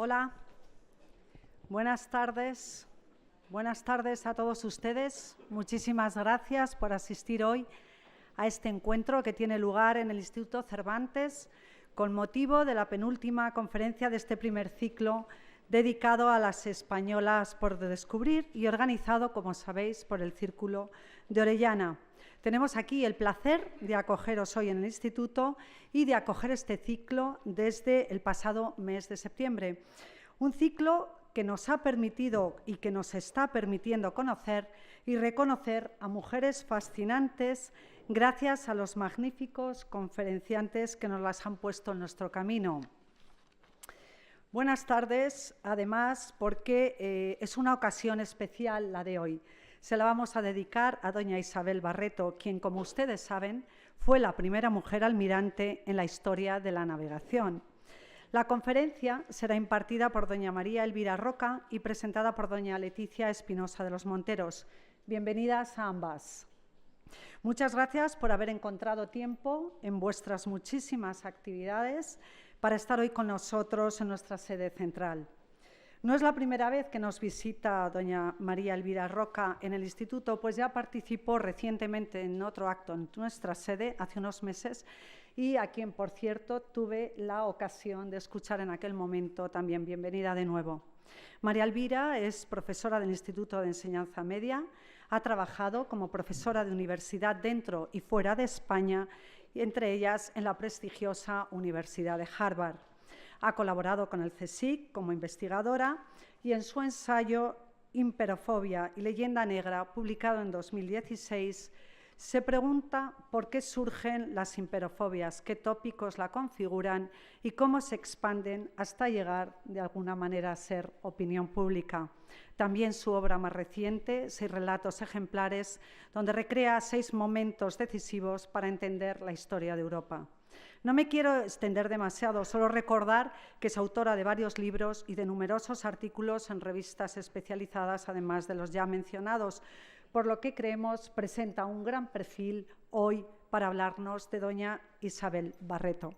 Hola, buenas tardes. Buenas tardes a todos ustedes. Muchísimas gracias por asistir hoy a este encuentro que tiene lugar en el Instituto Cervantes con motivo de la penúltima conferencia de este primer ciclo dedicado a las españolas por descubrir y organizado, como sabéis, por el Círculo de Orellana. Tenemos aquí el placer de acogeros hoy en el Instituto y de acoger este ciclo desde el pasado mes de septiembre. Un ciclo que nos ha permitido y que nos está permitiendo conocer y reconocer a mujeres fascinantes gracias a los magníficos conferenciantes que nos las han puesto en nuestro camino. Buenas tardes, además, porque es una ocasión especial la de hoy. Se la vamos a dedicar a doña Isabel Barreto, quien, como ustedes saben, fue la primera mujer almirante en la historia de la navegación. La conferencia será impartida por doña María Elvira Roca y presentada por doña Leticia Espinosa de los Monteros. Bienvenidas a ambas. Muchas gracias por haber encontrado tiempo en vuestras muchísimas actividades para estar hoy con nosotros en nuestra sede central. No es la primera vez que nos visita doña María Elvira Roca en el Instituto, pues ya participó recientemente en otro acto en nuestra sede hace unos meses y a quien, por cierto, tuve la ocasión de escuchar en aquel momento también. Bienvenida de nuevo. María Elvira es profesora del Instituto de Enseñanza Media, ha trabajado como profesora de universidad dentro y fuera de España, y entre ellas en la prestigiosa Universidad de Harvard. Ha colaborado con el CSIC como investigadora y en su ensayo Imperofobia y leyenda negra, publicado en 2016, se pregunta por qué surgen las imperofobias, qué tópicos la configuran y cómo se expanden hasta llegar, de alguna manera, a ser opinión pública. También su obra más reciente, 6 relatos ejemplares, donde recrea 6 momentos decisivos para entender la historia de Europa. No me quiero extender demasiado, solo recordar que es autora de varios libros y de numerosos artículos en revistas especializadas, además de los ya mencionados, por lo que creemos presenta un gran perfil hoy para hablarnos de doña Isabel Barreto.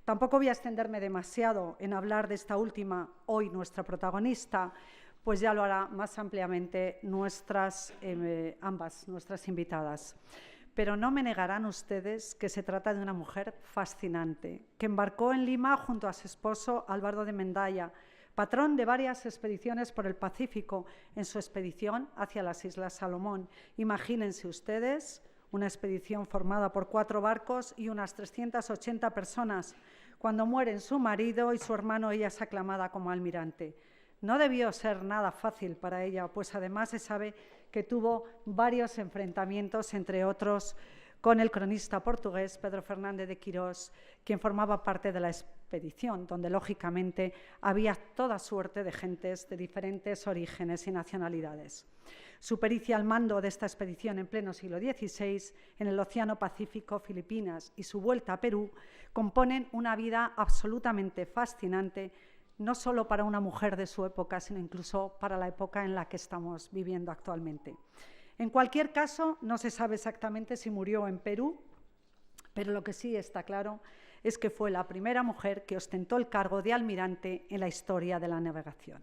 Tampoco voy a extenderme demasiado en hablar de esta última, hoy nuestra protagonista, pues ya lo hará más ampliamente ambas nuestras invitadas. Pero no me negarán ustedes que se trata de una mujer fascinante, que embarcó en Lima junto a su esposo Álvaro de Mendaya, patrón de varias expediciones por el Pacífico, en su expedición hacia las Islas Salomón. Imagínense ustedes una expedición formada por 4 barcos y unas 380 personas. Cuando mueren su marido y su hermano, ella es aclamada como almirante. No debió ser nada fácil para ella, pues además se sabe que tuvo varios enfrentamientos, entre otros con el cronista portugués Pedro Fernández de Quirós, quien formaba parte de la expedición, donde lógicamente había toda suerte de gentes de diferentes orígenes y nacionalidades. Su pericia al mando de esta expedición en pleno siglo XVI, en el Océano Pacífico, Filipinas, y su vuelta a Perú, componen una vida absolutamente fascinante, no solo para una mujer de su época, sino incluso para la época en la que estamos viviendo actualmente. En cualquier caso, no se sabe exactamente si murió en Perú, pero lo que sí está claro es que fue la primera mujer que ostentó el cargo de almirante en la historia de la navegación.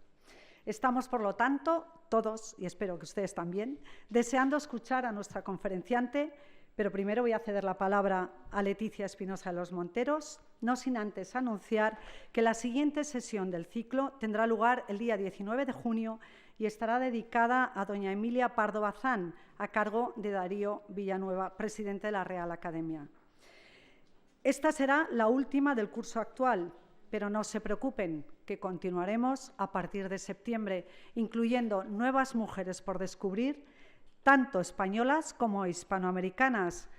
Estamos, por lo tanto, todos, y espero que ustedes también, deseando escuchar a nuestra conferenciante, pero primero voy a ceder la palabra a Leticia Espinosa de los Monteros, no sin antes anunciar que la siguiente sesión del ciclo tendrá lugar el día 19 de junio y estará dedicada a doña Emilia Pardo Bazán, a cargo de Darío Villanueva, presidente de la Real Academia. Esta será la última del curso actual, pero no se preocupen, que continuaremos a partir de septiembre, incluyendo nuevas mujeres por descubrir, tanto españolas como hispanoamericanas.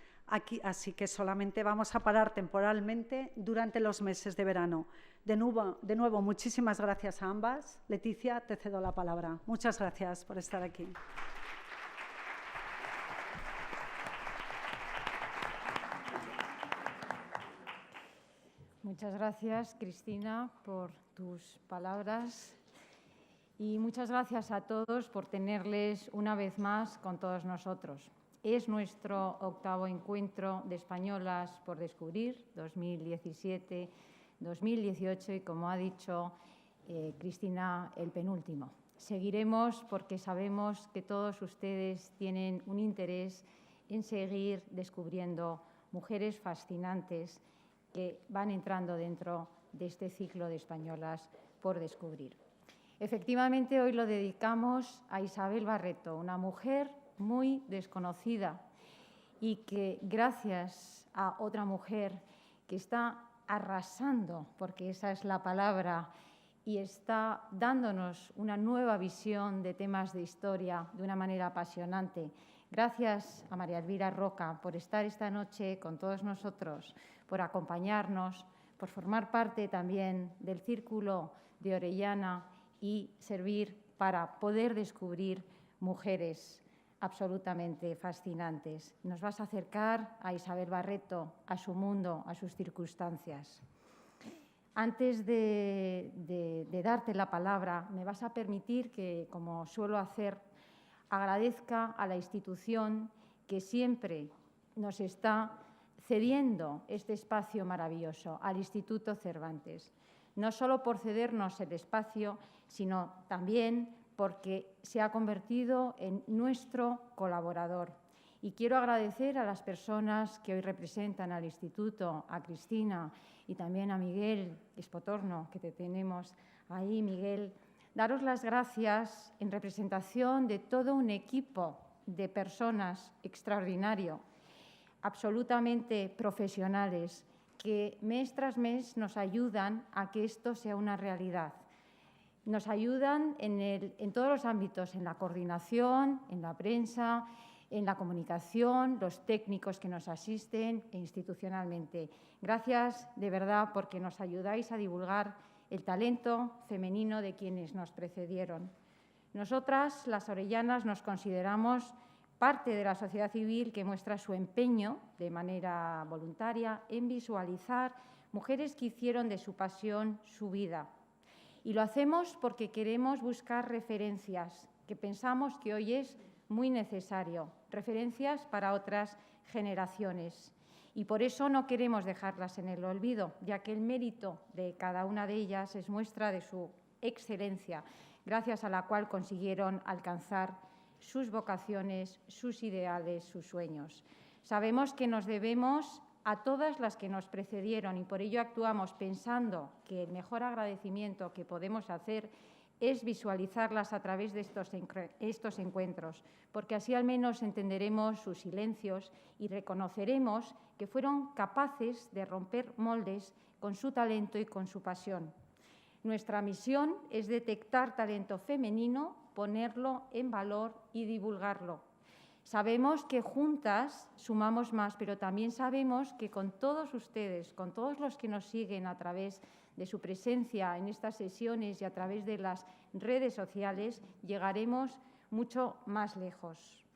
Así que solamente vamos a parar temporalmente durante los meses de verano. De nuevo, muchísimas gracias a ambas. Leticia, te cedo la palabra. Muchas gracias por estar aquí. Muchas gracias, Cristina, por tus palabras. Y muchas gracias a todos por tenerles una vez más con todos nosotros. Es nuestro 8º encuentro de Españolas por Descubrir, 2017-2018, y como ha dicho Cristina el penúltimo. Seguiremos porque sabemos que todos ustedes tienen un interés en seguir descubriendo mujeres fascinantes que van entrando dentro de este ciclo de españolas por descubrir. Efectivamente, hoy lo dedicamos a Isabel Barreto, una mujer muy desconocida y que, gracias a otra mujer que está arrasando, porque esa es la palabra, y está dándonos una nueva visión de temas de historia de una manera apasionante. Gracias a María Elvira Roca por estar esta noche con todos nosotros, por acompañarnos, por formar parte también del Círculo de Orellana y servir para poder descubrir mujeres absolutamente fascinantes. Nos vas a acercar a Isabel Barreto, a su mundo, a sus circunstancias. Antes de darte la palabra, me vas a permitir que, como suelo hacer, agradezca a la institución que siempre nos está cediendo este espacio maravilloso, al Instituto Cervantes. No solo por cedernos el espacio, sino también porque se ha convertido en nuestro colaborador. Y quiero agradecer a las personas que hoy representan al Instituto, a Cristina y también a Miguel Espotorno, que te tenemos ahí, Miguel. Daros las gracias en representación de todo un equipo de personas extraordinario, absolutamente profesionales, que mes tras mes nos ayudan a que esto sea una realidad. Nos ayudan en todos los ámbitos, en la coordinación, en la prensa, en la comunicación, los técnicos que nos asisten e institucionalmente. Gracias de verdad porque nos ayudáis a divulgar el talento femenino de quienes nos precedieron. Nosotras, las orellanas, nos consideramos parte de la sociedad civil que muestra su empeño de manera voluntaria en visualizar mujeres que hicieron de su pasión su vida. Y lo hacemos porque queremos buscar referencias que pensamos que hoy es muy necesario, referencias para otras generaciones. Y por eso no queremos dejarlas en el olvido, ya que el mérito de cada una de ellas es muestra de su excelencia, gracias a la cual consiguieron alcanzar sus vocaciones, sus ideales, sus sueños. Sabemos que nos debemos a todas las que nos precedieron y por ello actuamos pensando que el mejor agradecimiento que podemos hacer es visualizarlas a través de estos encuentros, porque así al menos entenderemos sus silencios y reconoceremos que fueron capaces de romper moldes con su talento y con su pasión. Nuestra misión es detectar talento femenino, ponerlo en valor y divulgarlo. Sabemos que juntas sumamos más, pero también sabemos que con todos ustedes, con todos los que nos siguen a través de su presencia en estas sesiones y a través de las redes sociales, llegaremos mucho más lejos.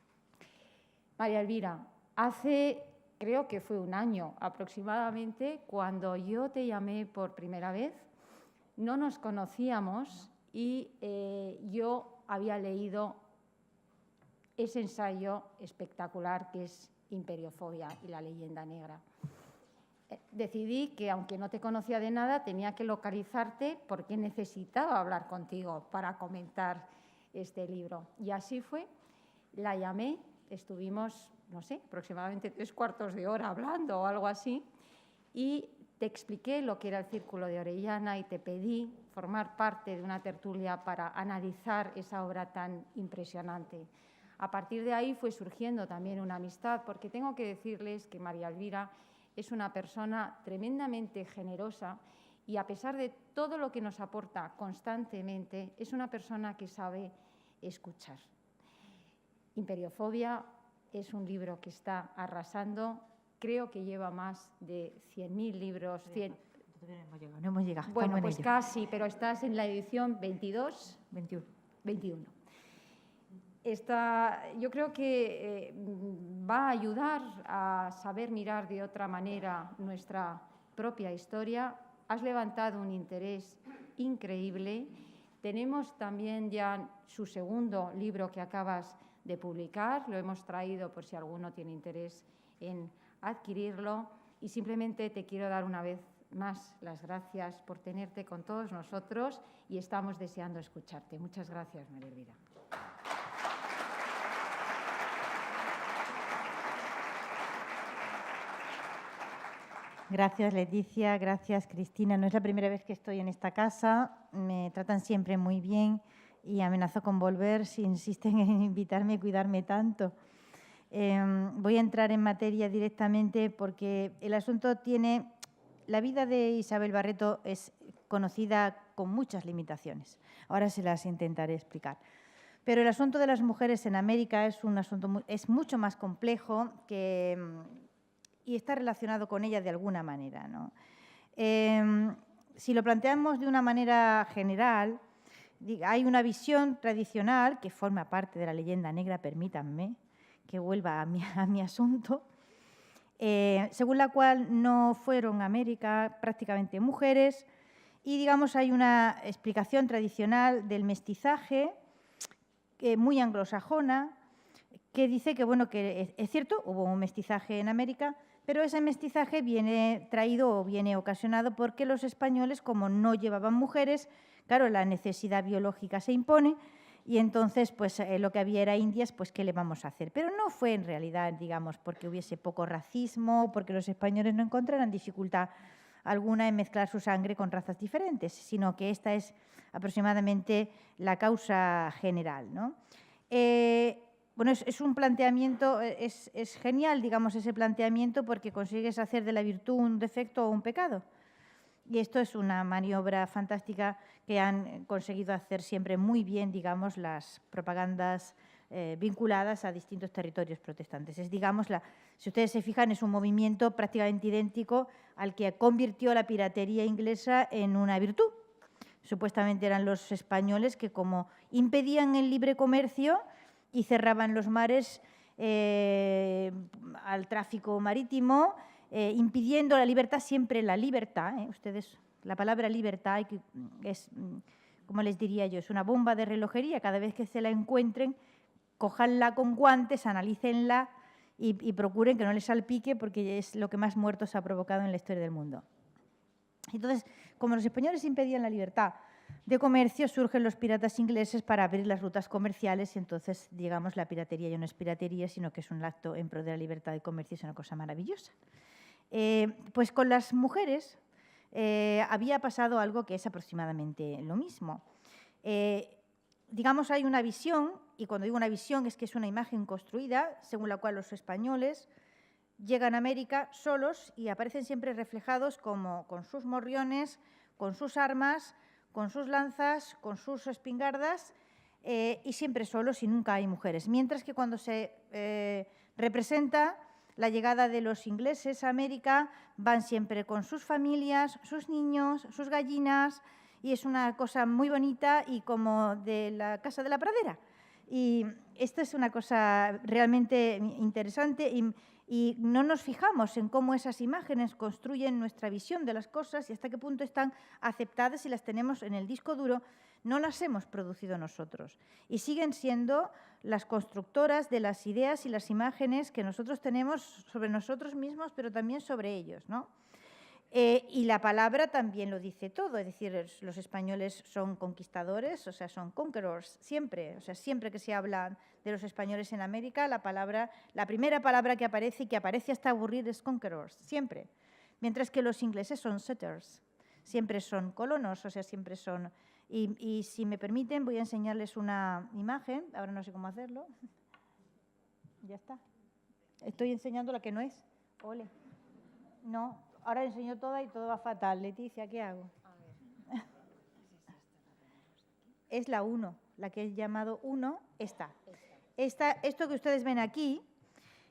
María Elvira, hace, creo que fue un año aproximadamente, cuando yo te llamé por primera vez, no nos conocíamos y yo había leído ese ensayo espectacular que es Imperiofobia y la leyenda negra. Decidí que, aunque no te conocía de nada, tenía que localizarte porque necesitaba hablar contigo para comentar este libro. Y así fue, la llamé, estuvimos, no sé, aproximadamente 3/4 de hora hablando o algo así, y te expliqué lo que era el Círculo de Orellana y te pedí formar parte de una tertulia para analizar esa obra tan impresionante. A partir de ahí fue surgiendo también una amistad, porque tengo que decirles que María Elvira es una persona tremendamente generosa y, a pesar de todo lo que nos aporta constantemente, es una persona que sabe escuchar. Imperiofobia es un libro que está arrasando, creo que lleva más de 100.000 libros. No hemos llegado. Bueno, pues casi, pero estás en la edición 21. Yo creo que va a ayudar a saber mirar de otra manera nuestra propia historia. Has levantado un interés increíble. Tenemos también ya su segundo libro que acabas de publicar. Lo hemos traído por si alguno tiene interés en adquirirlo. Y simplemente te quiero dar una vez más las gracias por tenerte con todos nosotros y estamos deseando escucharte. Muchas gracias, María Elvira. Gracias, Leticia. Gracias, Cristina. No es la primera vez que estoy en esta casa. Me tratan siempre muy bien y amenazo con volver si insisten en invitarme y cuidarme tanto. Voy a entrar en materia directamente porque el asunto tiene... La vida de Isabel Barreto es conocida con muchas limitaciones. Ahora se las intentaré explicar. Pero el asunto de las mujeres en América es un asunto es mucho más complejo y está relacionado con ella de alguna manera, ¿no? Si lo planteamos de una manera general, hay una visión tradicional que forma parte de la leyenda negra, permítanme que vuelva a mi asunto, según la cual no fueron a América prácticamente mujeres y, digamos, hay una explicación tradicional del mestizaje muy anglosajona que dice que, bueno, que es cierto, hubo un mestizaje en América, pero ese mestizaje viene traído o viene ocasionado porque los españoles, como no llevaban mujeres, claro, la necesidad biológica se impone y entonces pues lo que había era indias, pues ¿qué le vamos a hacer? Pero no fue en realidad, digamos, porque hubiese poco racismo, porque los españoles no encontraran dificultad alguna en mezclar su sangre con razas diferentes, sino que esta es aproximadamente la causa general, ¿no? Bueno, es un planteamiento, es genial, digamos, ese planteamiento porque consigues hacer de la virtud un defecto o un pecado. Y esto es una maniobra fantástica que han conseguido hacer siempre muy bien, digamos, las propagandas vinculadas a distintos territorios protestantes. Es, digamos, si ustedes se fijan, es un movimiento prácticamente idéntico al que convirtió la piratería inglesa en una virtud. Supuestamente eran los españoles que, como impedían el libre comercio y cerraban los mares al tráfico marítimo, impidiendo la libertad, siempre la libertad. Ustedes, la palabra libertad es, como les diría yo, es una bomba de relojería. Cada vez que se la encuentren, cójanla con guantes, analícenla y procuren que no les salpique porque es lo que más muertos ha provocado en la historia del mundo. Entonces, como los españoles impedían la libertad de comercio, surgen los piratas ingleses para abrir las rutas comerciales y entonces, digamos, la piratería ya no es piratería, sino que es un acto en pro de la libertad de comercio, es una cosa maravillosa. Pues con las mujeres había pasado algo que es aproximadamente lo mismo. Digamos, hay una visión, y cuando digo una visión es que es una imagen construida, según la cual los españoles llegan a América solos y aparecen siempre reflejados como con sus morriones, con sus armas, con sus lanzas, con sus espingardas y siempre solos y nunca hay mujeres. Mientras que cuando se representa la llegada de los ingleses a América, van siempre con sus familias, sus niños, sus gallinas y es una cosa muy bonita y como de la Casa de la Pradera. Y esto es una cosa realmente interesante y no nos fijamos en cómo esas imágenes construyen nuestra visión de las cosas y hasta qué punto están aceptadas y las tenemos en el disco duro. No las hemos producido nosotros y siguen siendo las constructoras de las ideas y las imágenes que nosotros tenemos sobre nosotros mismos, pero también sobre ellos, ¿no? Y la palabra también lo dice todo, es decir, los españoles son conquistadores, o sea, son conquerors, siempre, o sea, siempre que se habla de los españoles en América, la primera palabra que aparece y que aparece hasta aburrir es conquerors, siempre, mientras que los ingleses son settlers, siempre son colonos, o sea, siempre son... Y si me permiten, voy a enseñarles una imagen, ahora no sé cómo hacerlo, ya está, estoy enseñando la que no es, ole, no. Ahora enseño toda y todo va fatal. Leticia, ¿qué hago? A ver. Es la 1, la que he llamado 1, esta. Esto que ustedes ven aquí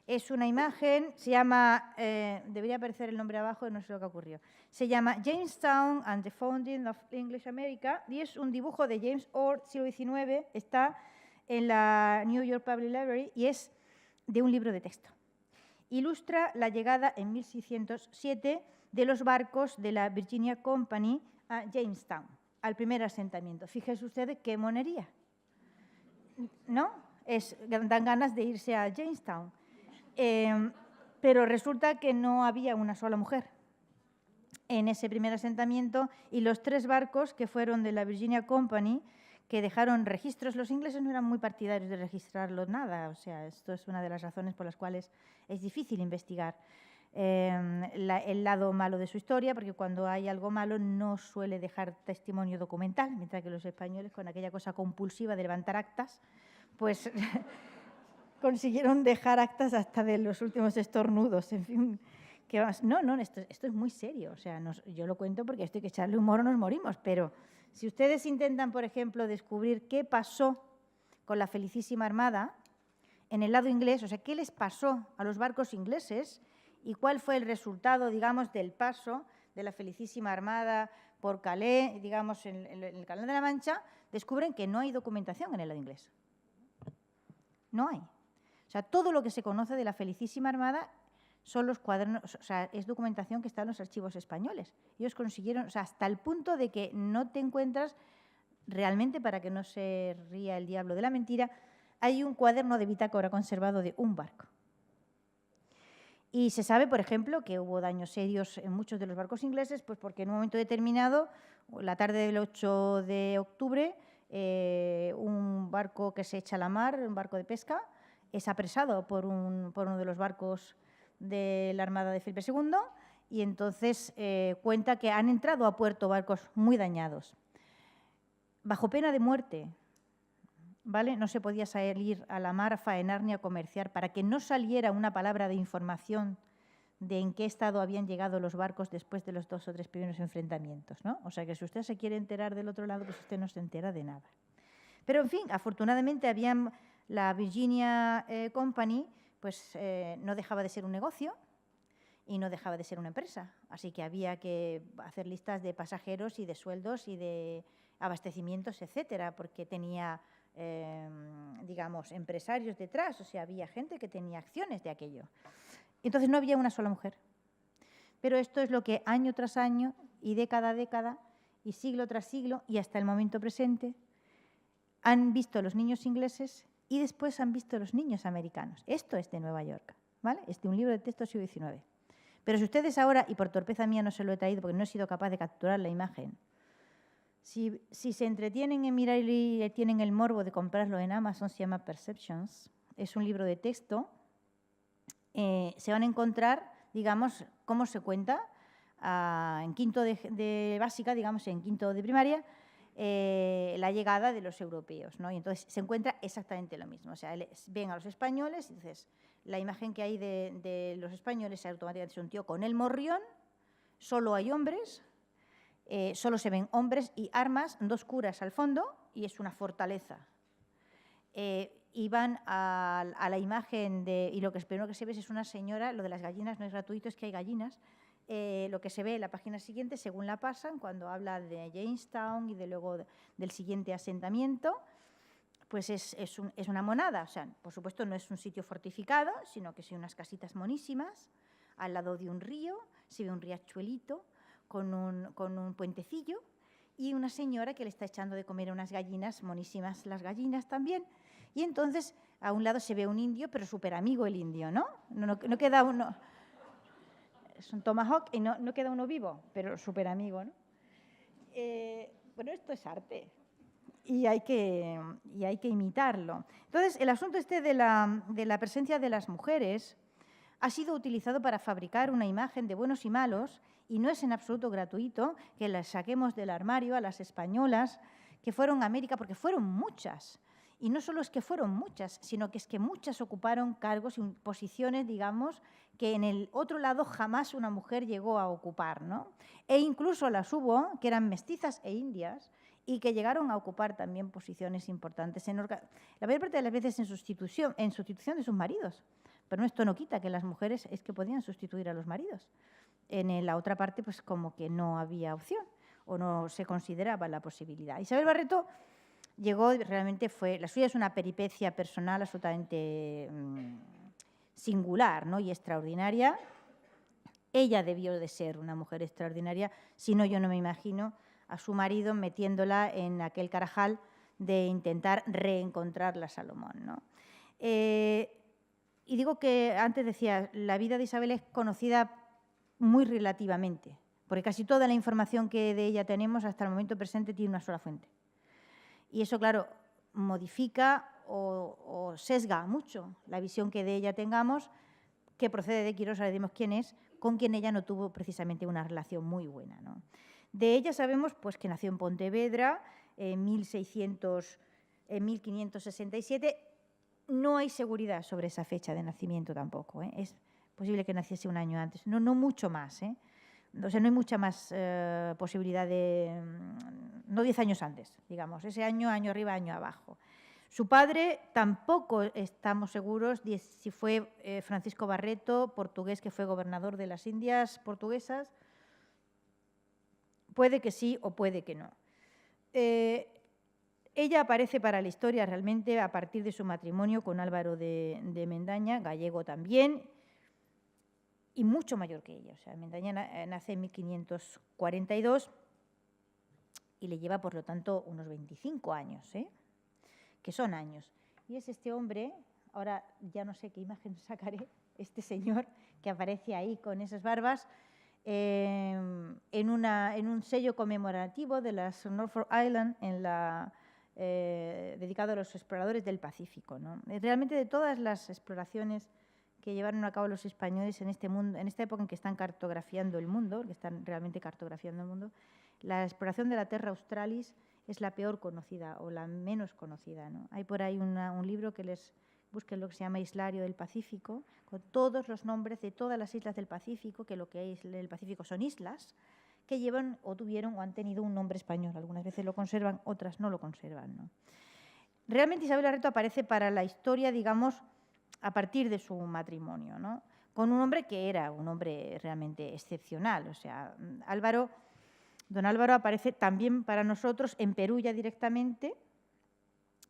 es una imagen, se llama, debería aparecer el nombre abajo, no sé lo que ocurrió. Se llama Jamestown and the Founding of English America y es un dibujo de James Ord, siglo XIX, está en la New York Public Library y es de un libro de texto. Ilustra la llegada en 1607 de los barcos de la Virginia Company a Jamestown, al primer asentamiento. Fíjense ustedes qué monería, ¿no? Dan ganas de irse a Jamestown. Pero resulta que no había una sola mujer. en ese primer asentamiento, y los 3 barcos que fueron de la Virginia Company, que dejaron registros. Los ingleses no eran muy partidarios de registrarlo nada, o sea, esto es una de las razones por las cuales es difícil investigar el lado malo de su historia, porque cuando hay algo malo no suele dejar testimonio documental, mientras que los españoles, con aquella cosa compulsiva de levantar actas, pues consiguieron dejar actas hasta de los últimos estornudos, en fin. No, esto es muy serio, o sea, yo lo cuento porque esto hay que echarle humor o nos morimos, pero si ustedes intentan, por ejemplo, descubrir qué pasó con la Felicísima Armada en el lado inglés, o sea, qué les pasó a los barcos ingleses y cuál fue el resultado, digamos, del paso de la Felicísima Armada por Calais, digamos, en el Canal de la Mancha, descubren que no hay documentación en el lado inglés. No hay. O sea, todo lo que se conoce de la Felicísima Armada son los cuadernos, o sea, es documentación que está en los archivos españoles. Ellos consiguieron, o sea, hasta el punto de que no te encuentras realmente, para que no se ría el diablo de la mentira, hay un cuaderno de bitácora conservado de un barco. Y se sabe, por ejemplo, que hubo daños serios en muchos de los barcos ingleses, pues porque en un momento determinado, la tarde del 8 de octubre, un barco que se echa a la mar, un barco de pesca, es apresado por uno de los barcos de la Armada de Felipe II, y entonces cuenta que han entrado a puerto barcos muy dañados, bajo pena de muerte, ¿vale? No se podía salir a la mar a faenar ni a comerciar, para que no saliera una palabra de información de en qué estado habían llegado los barcos después de los 2 o 3 primeros enfrentamientos, ¿no? O sea, que si usted se quiere enterar del otro lado, pues usted no se entera de nada. Pero, en fin, afortunadamente la Virginia Company pues no dejaba de ser un negocio y no dejaba de ser una empresa. Así que había que hacer listas de pasajeros y de sueldos y de abastecimientos, etcétera, porque tenía, digamos, empresarios detrás, o sea, había gente que tenía acciones de aquello. Entonces no había una sola mujer. Pero esto es lo que año tras año y década a década y siglo tras siglo y hasta el momento presente han visto los niños ingleses y después han visto los niños americanos. Esto es de Nueva York, ¿vale? Es de un libro de texto siglo XIX. Pero si ustedes ahora, y por torpeza mía no se lo he traído porque no he sido capaz de capturar la imagen, si se entretienen en mirar y tienen el morbo de comprarlo en Amazon, se llama Perceptions, es un libro de texto, se van a encontrar, digamos, cómo se cuenta en quinto de básica, digamos, en quinto de primaria, la llegada de los europeos, ¿no? Y entonces se encuentra exactamente lo mismo. O sea, ven a los españoles y entonces la imagen que hay de los españoles automáticamente es un tío con el morrión, solo hay hombres, solo se ven hombres y armas, 2 curas al fondo y es una fortaleza. Y van a la imagen y lo que espero que se ve es una señora, lo de las gallinas no es gratuito, es que hay gallinas. Lo que se ve en la página siguiente, según la pasan, cuando habla de Jamestown y luego del siguiente asentamiento, pues es una monada. O sea, por supuesto no es un sitio fortificado, sino que son unas casitas monísimas al lado de un río, se ve un riachuelito con un puentecillo y una señora que le está echando de comer a unas gallinas, monísimas las gallinas también. Y entonces a un lado se ve un indio, pero súper amigo el indio, ¿no? No queda uno... Es un tomahawk y no queda uno vivo, pero súper amigo, ¿no? Bueno, esto es arte y hay que imitarlo. Entonces, el asunto de la presencia de las mujeres ha sido utilizado para fabricar una imagen de buenos y malos y no es en absoluto gratuito que las saquemos del armario a las españolas que fueron a América, porque fueron muchas. Y no solo es que fueron muchas, sino que es que muchas ocuparon cargos y posiciones, digamos, que en el otro lado jamás una mujer llegó a ocupar, ¿no? E incluso las hubo que eran mestizas e indias y que llegaron a ocupar también posiciones importantes, la mayor parte de las veces en sustitución de sus maridos. Pero esto no quita que las mujeres es que podían sustituir a los maridos. En la otra parte, pues como que no había opción o no se consideraba la posibilidad. Isabel Barreto llegó, realmente la suya es una peripecia personal absolutamente singular, ¿no? Y extraordinaria. Ella debió de ser una mujer extraordinaria, si no yo no me imagino a su marido metiéndola en aquel carajal de intentar reencontrar la Salomón, ¿no? Y digo que antes decía, la vida de Isabel es conocida muy relativamente, porque casi toda la información que de ella tenemos hasta el momento presente tiene una sola fuente. Y eso, claro, modifica o sesga mucho la visión que de ella tengamos, que procede de Quirós, sabemos quién es, con quien ella no tuvo precisamente una relación muy buena, ¿no? De ella sabemos pues, que nació en Pontevedra en 1567. No hay seguridad sobre esa fecha de nacimiento tampoco, ¿eh? Es posible que naciese un año antes, no mucho más, ¿eh? O sea, no hay mucha más posibilidad de, no 10 años antes, digamos, ese año arriba, año abajo. Su padre tampoco estamos seguros de si fue Francisco Barreto, portugués que fue gobernador de las Indias portuguesas. Puede que sí o puede que no. Ella aparece para la historia realmente a partir de su matrimonio con Álvaro de Mendaña, gallego también, y mucho mayor que ella. O sea, Mendaña nace en 1542 y le lleva, por lo tanto, unos 25 años, ¿eh? Que son años. Y es este hombre, ahora ya no sé qué imagen sacaré, este señor que aparece ahí con esas barbas, en un sello conmemorativo de las Norfolk Island, dedicado a los exploradores del Pacífico, ¿no? Realmente de todas las exploraciones que llevaron a cabo los españoles en este mundo, en esta época en que están cartografiando el mundo, que están realmente cartografiando el mundo, la exploración de la Terra Australis es la peor conocida o la menos conocida, ¿no? Hay por ahí un libro que les busquen, lo que se llama Islario del Pacífico, con todos los nombres de todas las islas del Pacífico, que lo que es el Pacífico son islas, que llevan o tuvieron o han tenido un nombre español. Algunas veces lo conservan, otras no lo conservan, ¿no? Realmente Isabel Barreto aparece para la historia, digamos, a partir de su matrimonio, ¿no? Con un hombre que era un hombre realmente excepcional. O sea, don Álvaro aparece también para nosotros en Perú ya directamente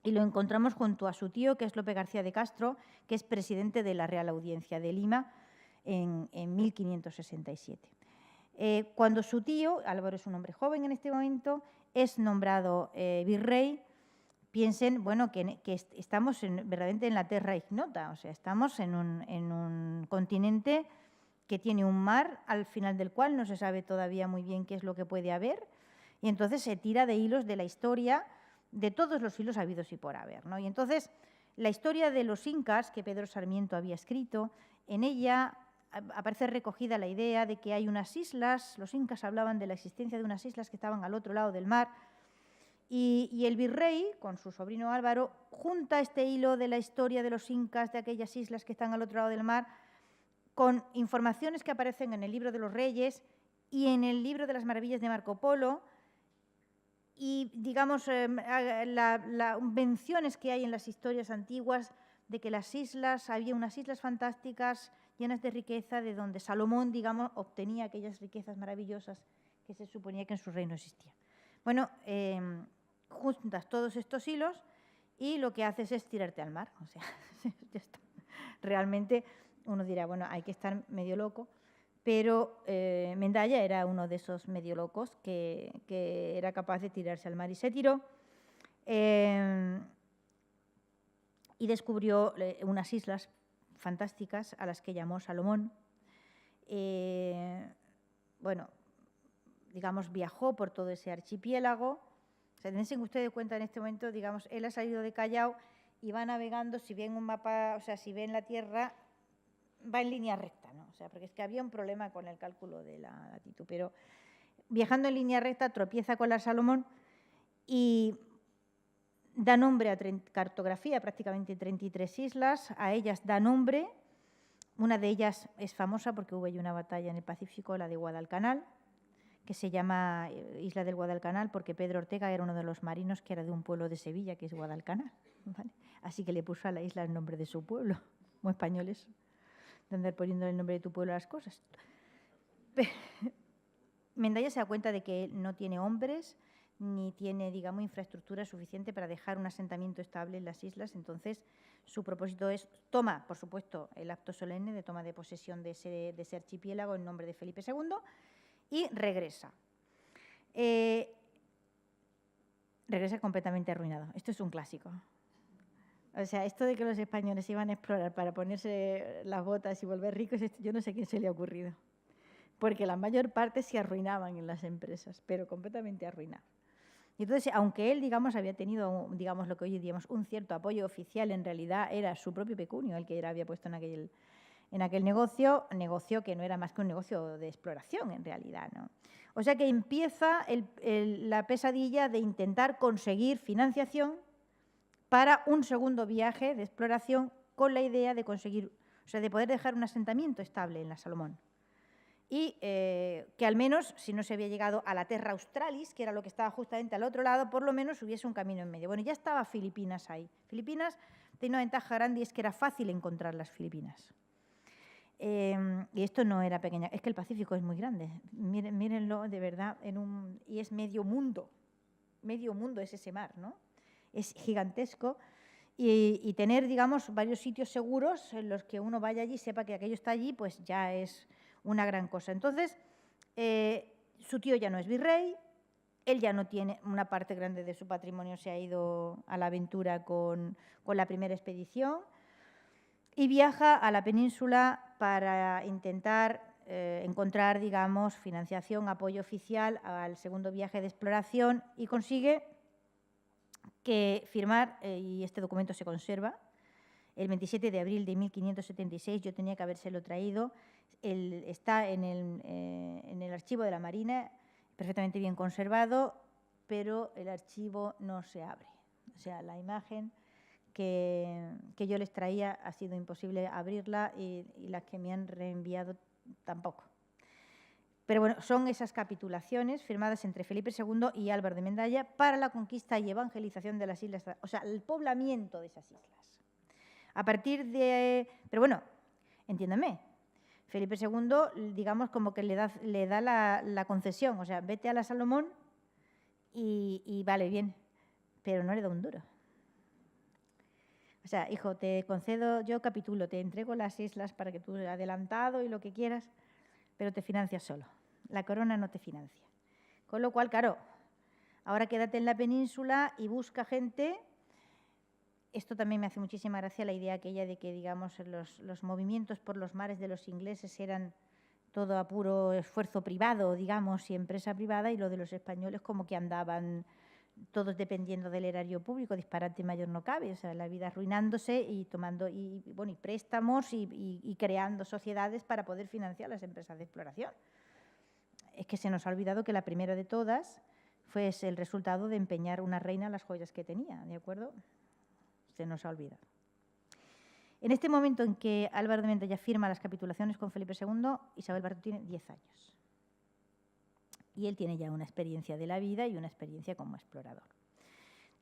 y lo encontramos junto a su tío, que es Lope García de Castro, que es presidente de la Real Audiencia de Lima en 1567. Cuando su tío, Álvaro es un hombre joven en este momento, es nombrado virrey, piensen, bueno, que estamos verdaderamente en la terra ignota, o sea, estamos en un continente que tiene un mar al final del cual no se sabe todavía muy bien qué es lo que puede haber, y entonces se tira de hilos de la historia, de todos los hilos habidos y por haber, ¿no? Y entonces la historia de los incas, que Pedro Sarmiento había escrito, en ella aparece recogida la idea de que hay unas islas, los incas hablaban de la existencia de unas islas que estaban al otro lado del mar, y el virrey, con su sobrino Álvaro, junta este hilo de la historia de los incas, de aquellas islas que están al otro lado del mar, con informaciones que aparecen en el libro de los Reyes y en el libro de las Maravillas de Marco Polo, y, digamos, las menciones que hay en las historias antiguas de que las islas, había unas islas fantásticas llenas de riqueza, de donde Salomón, digamos, obtenía aquellas riquezas maravillosas que se suponía que en su reino existían. Bueno, juntas todos estos hilos y lo que haces es tirarte al mar. O sea, ya está. Realmente uno dirá, bueno, hay que estar medio loco, pero Mendaña era uno de esos medio locos que era capaz de tirarse al mar y se tiró. Y descubrió unas islas fantásticas a las que llamó Salomón. Bueno, digamos, viajó por todo ese archipiélago. O sea, dense ustedes cuenta en este momento, digamos, él ha salido de Callao y va navegando, si ven un mapa, o sea, si ven la Tierra, va en línea recta, ¿no? O sea, porque es que había un problema con el cálculo de la latitud, pero viajando en línea recta tropieza con la Salomón y da nombre a cartografía, prácticamente 33 islas, a ellas da nombre, una de ellas es famosa porque hubo allí una batalla en el Pacífico, la de Guadalcanal, que se llama Isla del Guadalcanal porque Pedro Ortega era uno de los marinos que era de un pueblo de Sevilla, que es Guadalcanal, ¿vale? Así que le puso a la isla el nombre de su pueblo, muy españoles, de andar poniendo el nombre de tu pueblo a las cosas. Mendaña se da cuenta de que no tiene hombres ni tiene, digamos, infraestructura suficiente para dejar un asentamiento estable en las islas, entonces su propósito es, toma, por supuesto, el acto solemne de toma de posesión de ese archipiélago en nombre de Felipe II, y regresa. Regresa completamente arruinado. Esto es un clásico. O sea, esto de que los españoles iban a explorar para ponerse las botas y volver ricos, yo no sé quién se le ha ocurrido. porque la mayor parte se arruinaban en las empresas, pero completamente arruinaban. Y entonces, aunque él, digamos, había tenido, digamos, lo que hoy diríamos, un cierto apoyo oficial, en realidad era su propio pecunio el que él había puesto en aquel negocio que no era más que un negocio de exploración, en realidad, ¿no? O sea que empieza la pesadilla de intentar conseguir financiación para un segundo viaje de exploración con la idea de conseguir, o sea, de poder dejar un asentamiento estable en la Salomón. Y que al menos, si no se había llegado a la Terra Australis, que era lo que estaba justamente al otro lado, por lo menos hubiese un camino en medio. Bueno, ya estaba Filipinas ahí. Filipinas tenía una ventaja grande y es que era fácil encontrar las Filipinas. Y esto no era pequeña, es que el Pacífico es muy grande. Mírenlo de verdad, y es medio mundo es ese mar, ¿no? Es gigantesco. Y tener, digamos, varios sitios seguros en los que uno vaya allí y sepa que aquello está allí, pues ya es una gran cosa. Entonces, su tío ya no es virrey, él ya no tiene, una parte grande de su patrimonio se ha ido a la aventura con la primera expedición y viaja a la península para intentar encontrar, digamos, financiación, apoyo oficial al segundo viaje de exploración y consigue que firmar, y este documento se conserva, el 27 de abril de 1576, yo tenía que habérselo traído, está en el archivo de la Marina, perfectamente bien conservado, pero el archivo no se abre. O sea, la imagen que yo les traía ha sido imposible abrirla y las que me han reenviado tampoco. Pero bueno, son esas capitulaciones firmadas entre Felipe II y Álvaro de Mendaya para la conquista y evangelización de las islas, o sea, el poblamiento de esas islas. A partir de... Pero bueno, entiéndame, Felipe II, digamos, como que le da la concesión, o sea, vete a la Salomón y vale, bien, pero no le da un duro. O sea, hijo, te concedo, yo capitulo, te entrego las islas para que tú adelantado y lo que quieras, pero te financias solo. La corona no te financia. Con lo cual, claro, ahora quédate en la península y busca gente. Esto también me hace muchísima gracia la idea aquella de que, digamos, los movimientos por los mares de los ingleses eran todo a puro esfuerzo privado, digamos, y empresa privada, y lo de los españoles como que andaban todos dependiendo del erario público, disparate mayor no cabe, o sea, la vida arruinándose y tomando y préstamos y creando sociedades para poder financiar las empresas de exploración. Es que se nos ha olvidado que la primera de todas fue el resultado de empeñar una reina las joyas que tenía, ¿de acuerdo? Se nos ha olvidado. En este momento en que Álvaro de Mendaya firma las capitulaciones con Felipe II, Isabel Barreto tiene 10 años. Y él tiene ya una experiencia de la vida y una experiencia como explorador.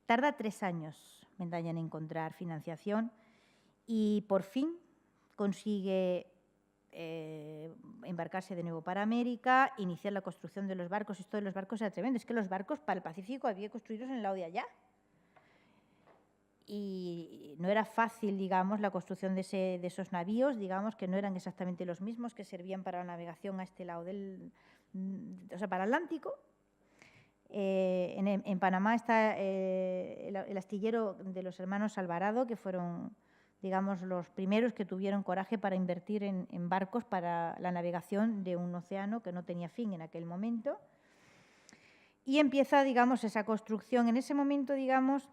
Tarda 3 años Mendaya en encontrar financiación y por fin consigue embarcarse de nuevo para América, iniciar la construcción de los barcos. Esto de los barcos era tremendo. Es que los barcos para el Pacífico había que construirlos en el lado de allá. Y no era fácil, digamos, la construcción de esos navíos, digamos, que no eran exactamente los mismos que servían para la navegación a este lado o sea, para el Atlántico. En Panamá está el astillero de los hermanos Alvarado, que fueron, digamos, los primeros que tuvieron coraje para invertir en barcos para la navegación de un océano que no tenía fin en aquel momento. Y empieza, digamos, esa construcción. En ese momento, digamos,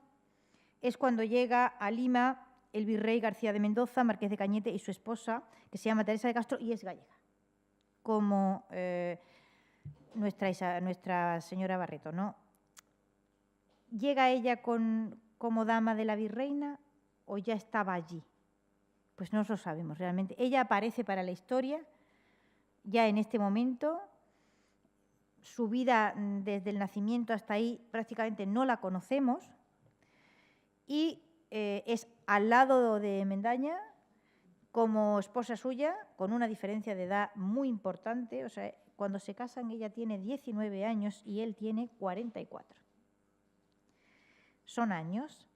es cuando llega a Lima el virrey García de Mendoza, marqués de Cañete, y su esposa, que se llama Teresa de Castro y es gallega, como nuestra señora Barreto, ¿no? ¿Llega ella como dama de la virreina o ya estaba allí? Pues no lo sabemos realmente. Ella aparece para la historia ya en este momento. Su vida desde el nacimiento hasta ahí prácticamente no la conocemos. Y es al lado de Mendaña como esposa suya, con una diferencia de edad muy importante. O sea, cuando se casan ella tiene 19 años y él tiene 44. Son años.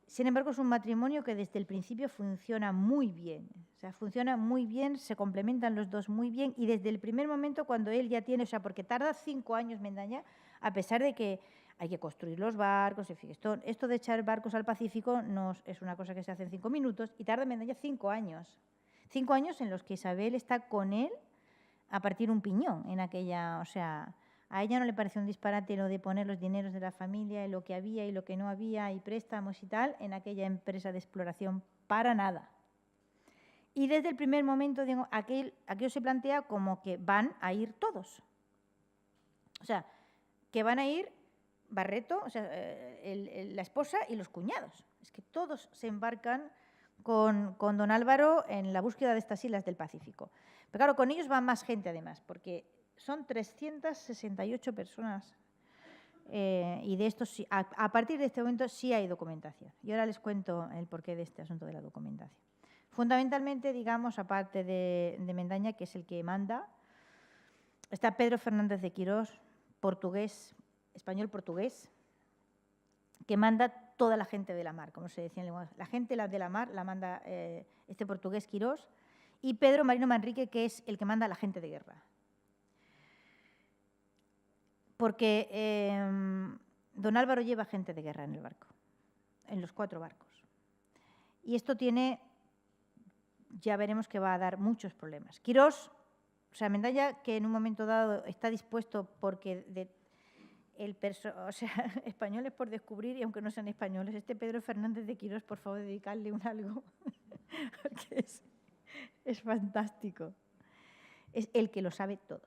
Sin embargo, es un matrimonio que desde el principio funciona muy bien. O sea, funciona muy bien, se complementan los dos muy bien y desde el primer momento cuando él ya tiene, o sea, porque tarda 5 años Mendaña, a pesar de que hay que construir los barcos, en fin, esto de echar barcos al Pacífico no es una cosa que se hace en 5 minutos y tarda Mendaña 5 años. 5 años en los que Isabel está con él a partir un piñón en aquella, o sea, a ella no le pareció un disparate lo de poner los dineros de la familia y lo que había y lo que no había y préstamos y tal en aquella empresa de exploración, para nada. Y desde el primer momento, digo, aquello se plantea como que van a ir todos. O sea, que van a ir Barreto, o sea, la esposa y los cuñados. Es que todos se embarcan con don Álvaro en la búsqueda de estas islas del Pacífico. Pero claro, con ellos va más gente además, porque son 368 personas y de estos, a partir de este momento sí hay documentación. Y ahora les cuento el porqué de este asunto de la documentación. Fundamentalmente, digamos, aparte de Mendaña, que es el que manda, está Pedro Fernández de Quirós, portugués, español-portugués, que manda toda la gente de la mar, como se decía en lenguaje. La gente de la mar la manda este portugués Quirós, y Pedro Marino Manrique, que es el que manda a la gente de guerra. Porque don Álvaro lleva gente de guerra en el barco, en los 4 barcos. Y esto tiene, ya veremos que va a dar muchos problemas. Quirós, o sea, Mendaña, que en un momento dado está dispuesto porque o sea, españoles por descubrir, y aunque no sean españoles, este Pedro Fernández de Quirós, por favor, dedicarle un algo, porque es fantástico. Es el que lo sabe todo.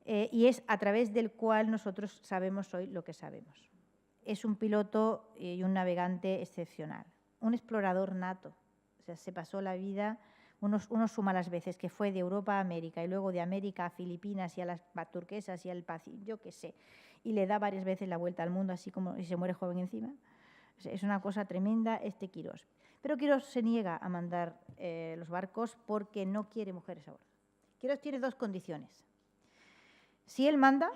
Y es a través del cual nosotros sabemos hoy lo que sabemos. Es un piloto y un navegante excepcional, un explorador nato. O sea, se pasó la vida, uno suma las veces que fue de Europa a América y luego de América a Filipinas y a las turquesas y al Pacífico, yo qué sé, y le da varias veces la vuelta al mundo, así como y se muere joven encima. O sea, es una cosa tremenda este Quirós. Pero Quirós se niega a mandar los barcos porque no quiere mujeres a bordo. Quirós tiene 2 condiciones. Si él manda,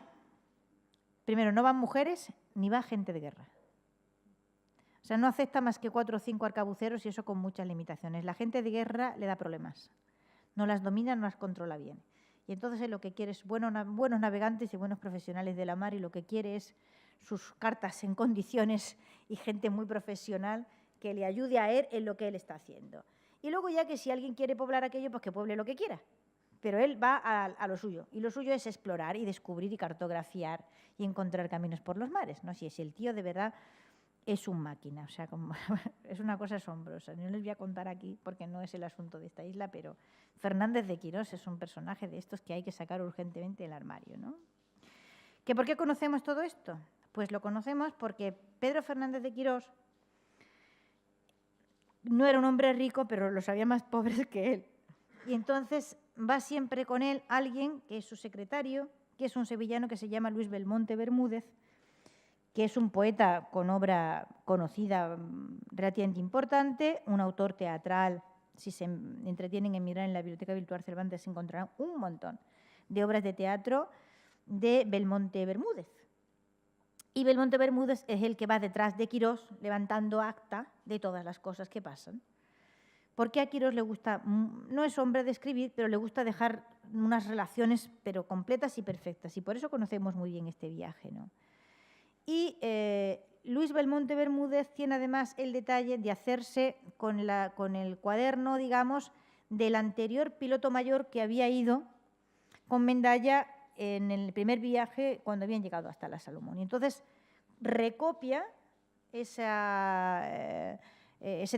primero, no van mujeres ni va gente de guerra. O sea, no acepta más que 4 o 5 arcabuceros y eso con muchas limitaciones. La gente de guerra le da problemas. No las domina, no las controla bien. Y entonces él lo que quiere es buenos navegantes y buenos profesionales de la mar, y lo que quiere es sus cartas en condiciones y gente muy profesional que le ayude a él en lo que él está haciendo. Y luego ya que si alguien quiere poblar aquello, pues que pueble lo que quiera. Pero él va a lo suyo, y lo suyo es explorar y descubrir y cartografiar y encontrar caminos por los mares, ¿no? Si el tío de verdad es un máquina, o sea, es una cosa asombrosa. No les voy a contar aquí porque no es el asunto de esta isla, pero Fernández de Quirós es un personaje de estos que hay que sacar urgentemente del armario, ¿no? ¿Que por qué conocemos todo esto? Pues lo conocemos porque Pedro Fernández de Quirós no era un hombre rico, pero los había más pobres que él. Y entonces va siempre con él alguien que es su secretario, que es un sevillano que se llama Luis Belmonte Bermúdez, que es un poeta con obra conocida, relativamente importante, un autor teatral. Si se entretienen en mirar en la Biblioteca Virtual Cervantes, se encontrarán un montón de obras de teatro de Belmonte Bermúdez. Y Belmonte Bermúdez es el que va detrás de Quirós levantando acta de todas las cosas que pasan. Porque a Quirós le gusta, no es hombre de escribir, pero le gusta dejar unas relaciones pero completas y perfectas. Y por eso conocemos muy bien este viaje, ¿no? Y Luis Belmonte Bermúdez tiene además el detalle de hacerse con el cuaderno, digamos, del anterior piloto mayor que había ido con Mendaña en el primer viaje cuando habían llegado hasta la Salomón. Y entonces recopia ese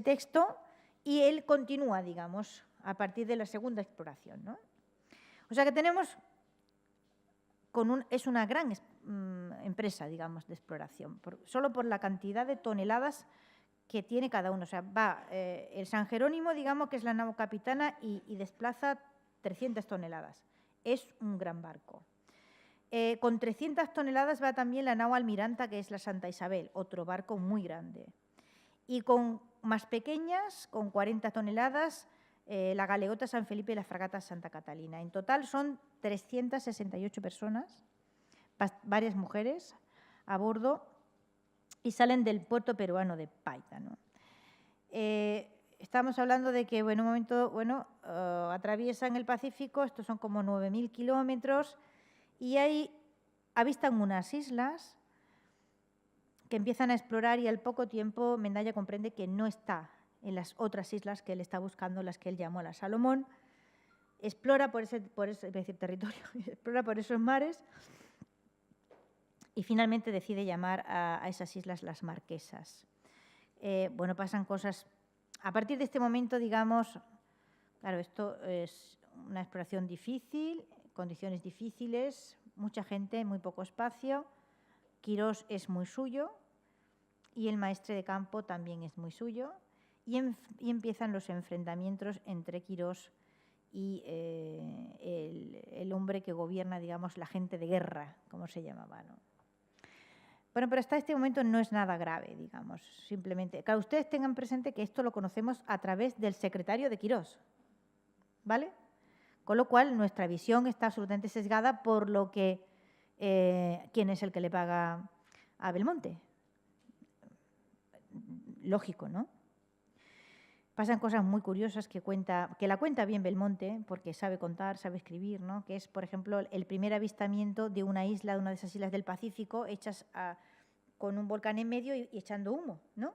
texto y él continúa, digamos, a partir de la segunda exploración, ¿no? O sea que tenemos, es una gran empresa, digamos, de exploración, solo por la cantidad de toneladas que tiene cada uno. O sea, va el San Jerónimo, digamos, que es la nao capitana y desplaza 300 toneladas. Es un gran barco. Con 300 toneladas va también la nao Almiranta, que es la Santa Isabel, otro barco muy grande. Y con más pequeñas, con 40 toneladas, la galeota San Felipe y la fragata Santa Catalina. En total son 368 personas, varias mujeres a bordo, y salen del puerto peruano de Paita, ¿no? Estamos hablando de que en un momento atraviesan el Pacífico, estos son como 9.000 kilómetros, y ahí avistan unas islas que empiezan a explorar, y al poco tiempo Mendaña comprende que no está en las otras islas que él está buscando, las que él llamó la Salomón, explora por ese territorio, explora por esos mares y finalmente decide llamar a esas islas las Marquesas. Bueno, pasan cosas. A partir de este momento, digamos, claro, esto es una exploración difícil, condiciones difíciles, mucha gente, muy poco espacio. Quirós es muy suyo y el maestre de campo también es muy suyo. Y empiezan los enfrentamientos entre Quirós y el hombre que gobierna, digamos, la gente de guerra, como se llamaba, ¿no? Bueno, pero hasta este momento no es nada grave, digamos, simplemente. Claro, ustedes tengan presente que esto lo conocemos a través del secretario de Quirós, ¿vale? Con lo cual, nuestra visión está absolutamente sesgada por lo que quién es el que le paga a Belmonte. Lógico, ¿no? Pasan cosas muy curiosas que la cuenta bien Belmonte, porque sabe contar, sabe escribir, ¿no? Que es, por ejemplo, el primer avistamiento de una isla, de una de esas islas del Pacífico, hechas con un volcán en medio y echando humo, ¿no?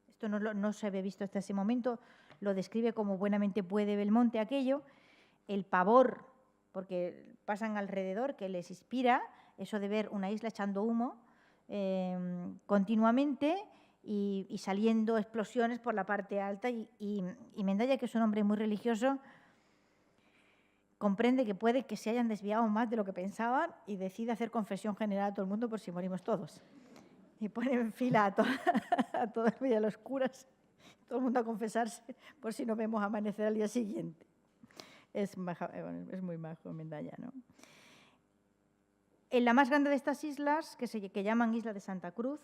Esto no se había visto hasta ese momento, lo describe como buenamente puede Belmonte aquello, el pavor, porque pasan alrededor, que les inspira eso de ver una isla echando humo continuamente, y saliendo explosiones por la parte alta. Y Mendaya, que es un hombre muy religioso, comprende que puede que se hayan desviado más de lo que pensaban y decide hacer confesión general a todo el mundo por si morimos todos. Y pone en fila a todas los curas, todo el mundo a confesarse por si no vemos amanecer al día siguiente. Es muy majo Mendaya, ¿no? En la más grande de estas islas, que llaman Isla de Santa Cruz,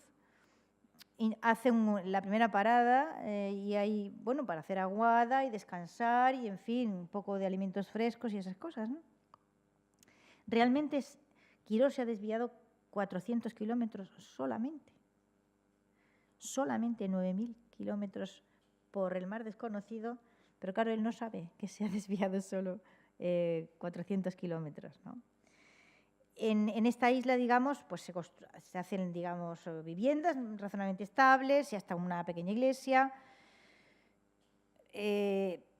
hacen la primera parada y hay, bueno, para hacer aguada y descansar y, en fin, un poco de alimentos frescos y esas cosas, ¿no? Realmente Quirós se ha desviado 400 kilómetros solamente. Solamente 9.000 kilómetros por el mar desconocido, pero claro, él no sabe que se ha desviado solo 400 kilómetros, ¿no? En esta isla, digamos, pues se hacen, digamos, viviendas razonablemente estables y hasta una pequeña iglesia.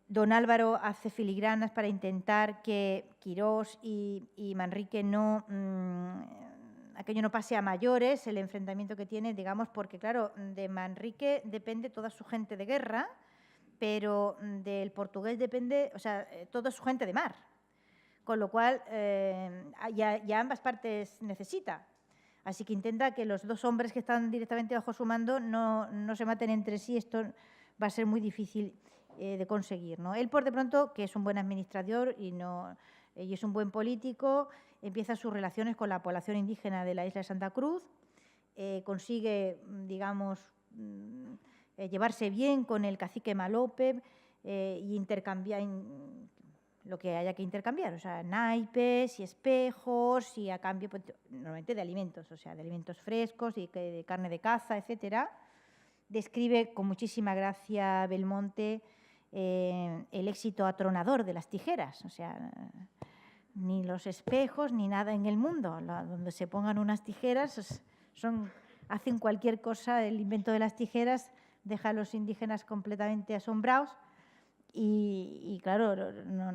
Don Álvaro hace filigranas para intentar que Quirós y Manrique aquello no pase a mayores, el enfrentamiento que tiene, digamos, porque, claro, de Manrique depende toda su gente de guerra, pero del portugués depende, o sea, toda su gente de mar. Con lo cual, ya ambas partes necesita. Así que intenta que los dos hombres que están directamente bajo su mando no se maten entre sí. Esto va a ser muy difícil de conseguir, ¿no? Él, por de pronto, que es un buen administrador y es un buen político, empieza sus relaciones con la población indígena de la isla de Santa Cruz, consigue, digamos, llevarse bien con el cacique Malope y intercambiar lo que haya que intercambiar, o sea, naipes y espejos y a cambio, pues, normalmente de alimentos, o sea, de alimentos frescos y de carne de caza, etcétera. Describe con muchísima gracia Belmonte el éxito atronador de las tijeras, o sea, ni los espejos ni nada en el mundo, donde se pongan unas tijeras, hacen cualquier cosa. El invento de las tijeras deja a los indígenas completamente asombrados. Y claro,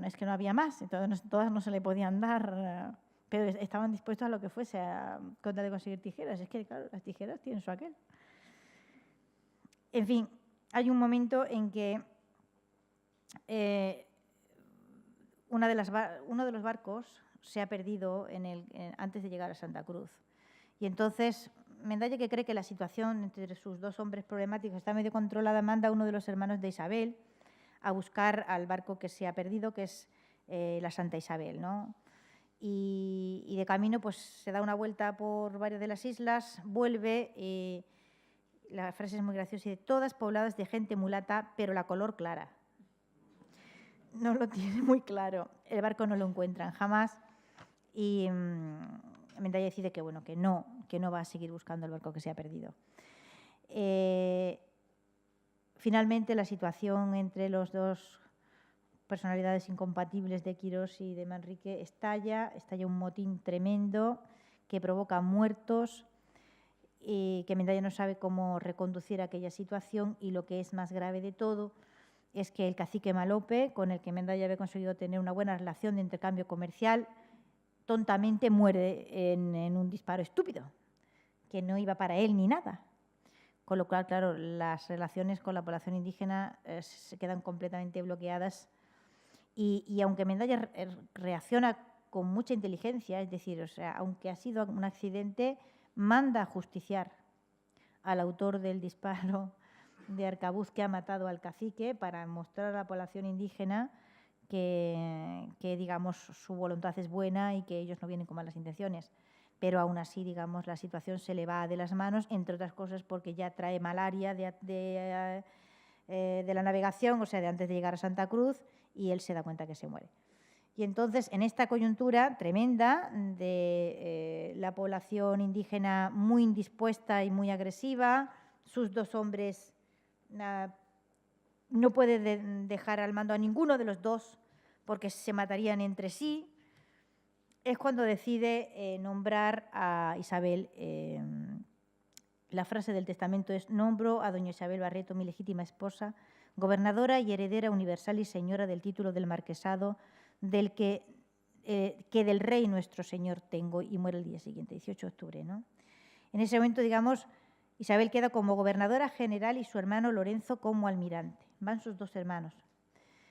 es que no había más, entonces todas no se le podían dar, pero estaban dispuestos a lo que fuese con tal de conseguir tijeras. Es que, claro, las tijeras tienen su aquel. En fin, hay un momento en que uno de los barcos se ha perdido antes de llegar a Santa Cruz. Y entonces Mendaya, que cree que la situación entre sus dos hombres problemáticos está medio controlada, manda a uno de los hermanos de Isabel a buscar al barco que se ha perdido, que es la Santa Isabel, ¿no? Y de camino, pues, se da una vuelta por varias de las islas, vuelve, y la frase es muy graciosa, dice: todas pobladas de gente mulata, pero la color clara. No lo tiene muy claro. El barco no lo encuentran jamás y Mendaya decide que, bueno, que no va a seguir buscando el barco que se ha perdido. Finalmente, la situación entre los dos personalidades incompatibles de Quirós y de Manrique estalla un motín tremendo que provoca muertos y que Mendaya no sabe cómo reconducir aquella situación, y lo que es más grave de todo es que el cacique Malope, con el que Mendaya había conseguido tener una buena relación de intercambio comercial, tontamente muere en un disparo estúpido, que no iba para él ni nada. Con lo cual, claro, las relaciones con la población indígena se quedan completamente bloqueadas. Y aunque Mendaya reacciona con mucha inteligencia, es decir, o sea, aunque ha sido un accidente, manda a justiciar al autor del disparo de arcabuz que ha matado al cacique para mostrar a la población indígena que, digamos, su voluntad es buena y que ellos no vienen con malas intenciones. Pero aún así, digamos, la situación se le va de las manos, entre otras cosas porque ya trae malaria de la navegación, o sea, de antes de llegar a Santa Cruz, y él se da cuenta que se muere. Y entonces, en esta coyuntura tremenda de la población indígena muy indispuesta y muy agresiva, sus dos hombres no puede dejar al mando a ninguno de los dos porque se matarían entre sí, es cuando decide nombrar a Isabel. La frase del testamento es: nombro a doña Isabel Barreto, mi legítima esposa, gobernadora y heredera universal y señora del título del marquesado del que del rey nuestro señor tengo, y muere el día siguiente, 18 de octubre, ¿no? En ese momento, digamos, Isabel queda como gobernadora general y su hermano Lorenzo como almirante. Van sus dos hermanos.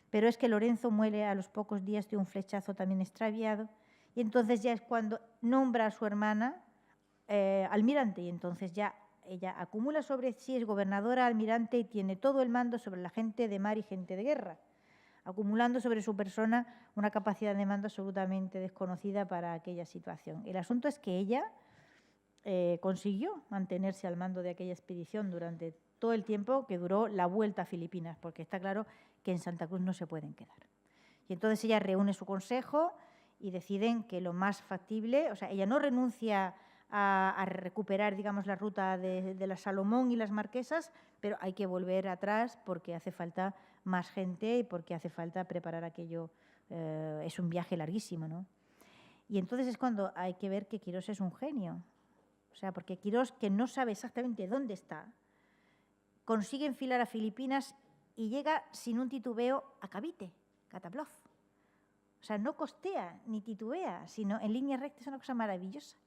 Pero es que Lorenzo muere a los pocos días de un flechazo también extraviado, y entonces ya es cuando nombra a su hermana almirante, y entonces ya ella acumula sobre sí, es gobernadora, almirante, y tiene todo el mando sobre la gente de mar y gente de guerra, acumulando sobre su persona una capacidad de mando absolutamente desconocida para aquella situación. El asunto es que ella consiguió mantenerse al mando de aquella expedición durante todo el tiempo que duró la vuelta a Filipinas, porque está claro que en Santa Cruz no se pueden quedar. Y entonces ella reúne su consejo y deciden que lo más factible, o sea, ella no renuncia a recuperar, digamos, la ruta de la Salomón y las Marquesas, pero hay que volver atrás porque hace falta más gente y porque hace falta preparar aquello. Es un viaje larguísimo, ¿no? Y entonces es cuando hay que ver que Quirós es un genio. O sea, porque Quirós, que no sabe exactamente dónde está, consigue enfilar a Filipinas y llega sin un titubeo a Cavite, Cataplof. O sea, no costea ni titubea, sino en línea recta. Es una cosa maravillosa.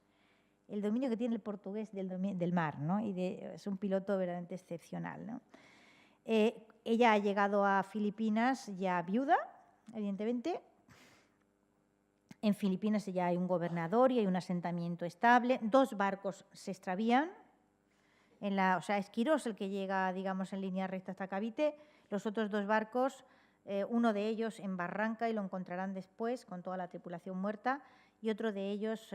El dominio que tiene el portugués del mar, ¿no? Es un piloto verdaderamente excepcional, ¿no? Ella ha llegado a Filipinas ya viuda, evidentemente. En Filipinas ya hay un gobernador y hay un asentamiento estable. 2 barcos se extravían. O sea, es Quirós el que llega, digamos, en línea recta hasta Cavite. Los otros 2 barcos, uno de ellos en Barranca y lo encontrarán después con toda la tripulación muerta, y otro de ellos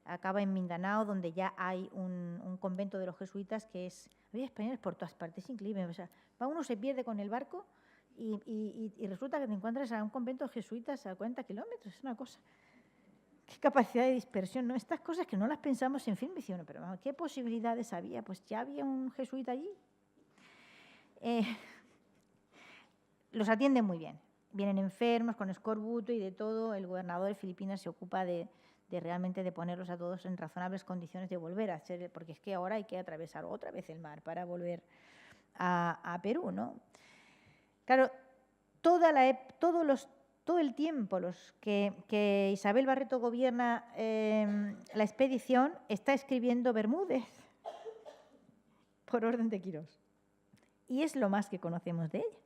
acaba en Mindanao, donde ya hay un convento de los jesuitas que es... Había españoles por todas partes, increíble. O sea, uno se pierde con el barco y resulta que te encuentras a un convento de jesuitas a 40 kilómetros. Es una cosa... Qué capacidad de dispersión, ¿no? Estas cosas que no las pensamos en film, decían, pero ¿qué posibilidades había? Pues ya había un jesuita allí. Los atienden muy bien. Vienen enfermos, con escorbuto y de todo. El gobernador de Filipinas se ocupa de realmente de ponerlos a todos en razonables condiciones de volver a hacer, porque es que ahora hay que atravesar otra vez el mar para volver a Perú, ¿no? Claro, todo el tiempo que Isabel Barreto gobierna la expedición, está escribiendo Bermúdez por orden de Quirós. Y es lo más que conocemos de ella.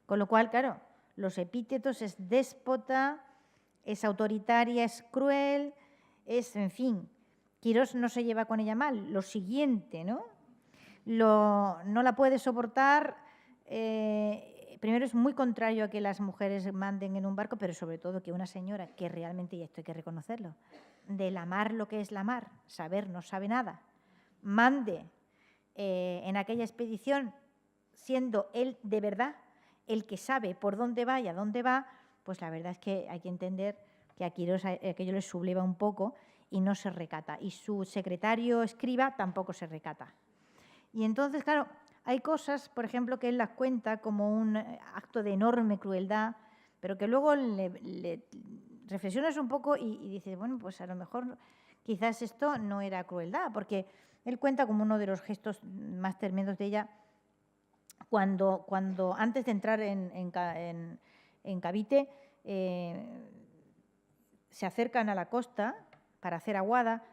Con lo cual, claro, los epítetos: es déspota, es autoritaria, es cruel, en fin, Quirós no se lleva con ella mal. Lo siguiente, ¿no? No la puede soportar. Primero, es muy contrario a que las mujeres manden en un barco, pero sobre todo que una señora que realmente, y esto hay que reconocerlo, de la mar, lo que es la mar, saber no sabe nada, mande en aquella expedición, siendo él de verdad el que sabe por dónde va y a dónde va, pues la verdad es que hay que entender que a Quirós aquello le subleva un poco y no se recata. Y su secretario escriba tampoco se recata. Y entonces, claro, hay cosas, por ejemplo, que él las cuenta como un acto de enorme crueldad, pero que luego le reflexionas un poco y dices, bueno, pues a lo mejor quizás esto no era crueldad, porque él cuenta como uno de los gestos más tremendos de ella, cuando antes de entrar en Cavite, se acercan a la costa para hacer aguada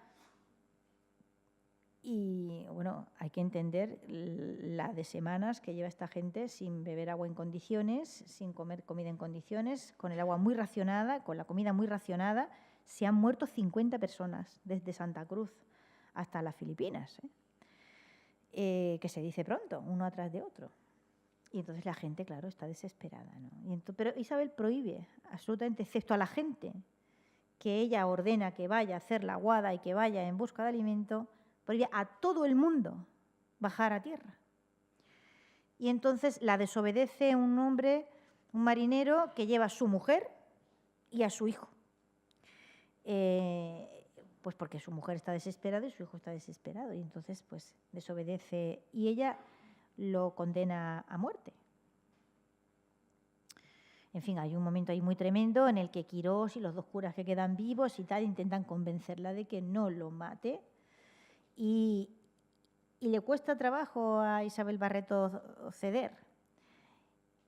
y, bueno, hay que entender la de semanas que lleva esta gente sin beber agua en condiciones, sin comer comida en condiciones, con el agua muy racionada, con la comida muy racionada. Se han muerto 50 personas desde Santa Cruz hasta las Filipinas, que se dice pronto, uno atrás de otro. Y entonces la gente, claro, está desesperada, ¿no? Pero Isabel prohíbe absolutamente, excepto a la gente, que ella ordena que vaya a hacer la aguada y que vaya en busca de alimento, prohíbe a todo el mundo bajar a tierra. Y entonces la desobedece un hombre, un marinero, que lleva a su mujer y a su hijo. Pues porque su mujer está desesperada y su hijo está desesperado. Y entonces pues desobedece y ella lo condena a muerte. En fin, hay un momento ahí muy tremendo en el que Quirós y los dos curas que quedan vivos y tal intentan convencerla de que no lo mate. Y le cuesta trabajo a Isabel Barreto ceder.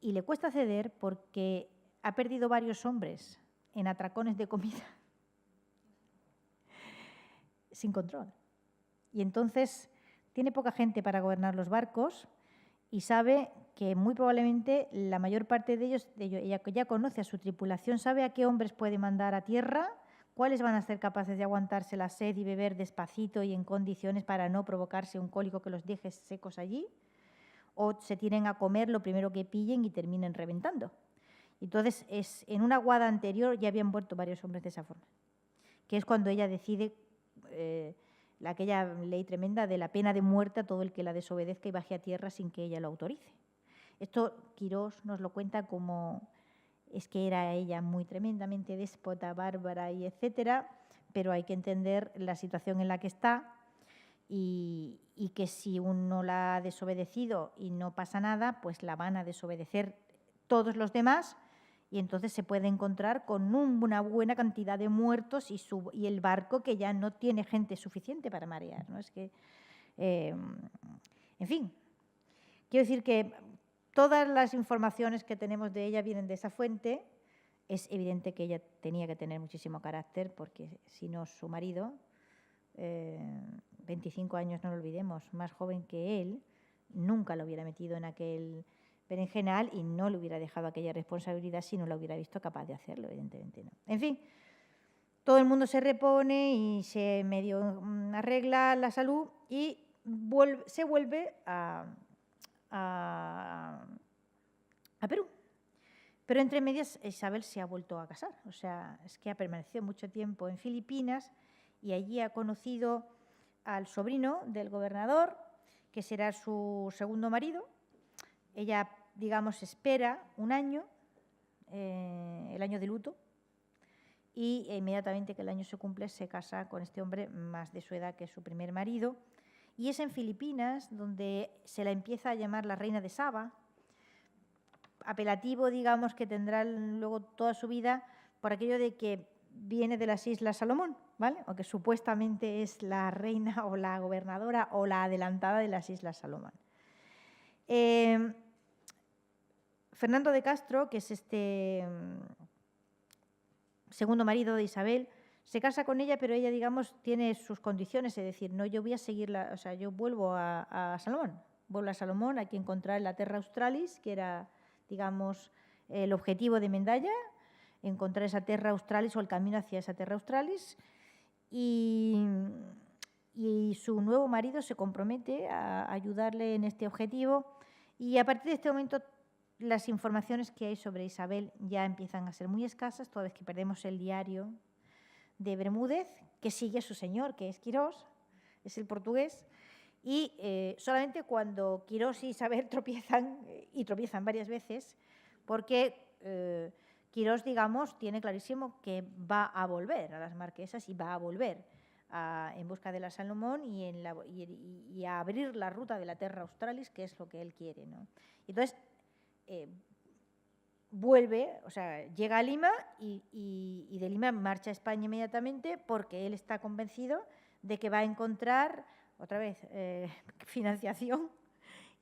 Y le cuesta ceder porque ha perdido varios hombres en atracones de comida sin control. Y entonces tiene poca gente para gobernar los barcos y sabe que muy probablemente la mayor parte de ellos, ella ya conoce a su tripulación, sabe a qué hombres puede mandar a tierra, cuáles van a ser capaces de aguantarse la sed y beber despacito y en condiciones para no provocarse un cólico que los deje secos allí, o se tienen a comer lo primero que pillen y terminen reventando. Entonces, en una aguada anterior ya habían muerto varios hombres de esa forma, que es cuando ella decide aquella ley tremenda de la pena de muerte a todo el que la desobedezca y baje a tierra sin que ella lo autorice. Esto Quirós nos lo cuenta como es que era ella muy tremendamente déspota, bárbara y etcétera, pero hay que entender la situación en la que está y que si uno la ha desobedecido y no pasa nada, pues la van a desobedecer todos los demás y entonces se puede encontrar con una buena cantidad de muertos y el barco que ya no tiene gente suficiente para marear, ¿no? Es que, en fin, quiero decir que todas las informaciones que tenemos de ella vienen de esa fuente. Es evidente que ella tenía que tener muchísimo carácter porque si no su marido, 25 años, no lo olvidemos, más joven que él, nunca lo hubiera metido en aquel berenjenal y no le hubiera dejado aquella responsabilidad si no la hubiera visto capaz de hacerlo, evidentemente no. En fin, todo el mundo se repone y se medio arregla la salud y se vuelve a Perú. Pero entre medias Isabel se ha vuelto a casar, o sea, es que ha permanecido mucho tiempo en Filipinas y allí ha conocido al sobrino del gobernador, que será su segundo marido. Ella, digamos, espera un año, el año de luto, y inmediatamente que el año se cumple se casa con este hombre más de su edad que su primer marido. Y es en Filipinas donde se la empieza a llamar la reina de Saba, apelativo, digamos, que tendrá luego toda su vida por aquello de que viene de las Islas Salomón, ¿vale? O que supuestamente es la reina o la gobernadora o la adelantada de las Islas Salomón. Fernando de Castro, que es este segundo marido de Isabel, se casa con ella, pero ella, digamos, tiene sus condiciones, es decir, no, yo voy a seguirla, o sea, yo vuelvo a Salomón, vuelvo a Salomón, hay que encontrar la Terra Australis, que era, digamos, el objetivo de Mendaña, encontrar esa Terra Australis o el camino hacia esa Terra Australis, y su nuevo marido se compromete a ayudarle en este objetivo, y a partir de este momento las informaciones que hay sobre Isabel ya empiezan a ser muy escasas, toda vez que perdemos el diario de Bermúdez, que sigue a su señor, que es Quirós, es el portugués, y solamente cuando Quirós y Isabel tropiezan, y tropiezan varias veces, porque Quirós, digamos, tiene clarísimo que va a volver a las Marquesas y va a volver en busca de la Salomón y a abrir la ruta de la Terra Australis, que es lo que él quiere, ¿no? Entonces, vuelve, o sea, llega a Lima y de Lima marcha a España inmediatamente porque él está convencido de que va a encontrar, otra vez, financiación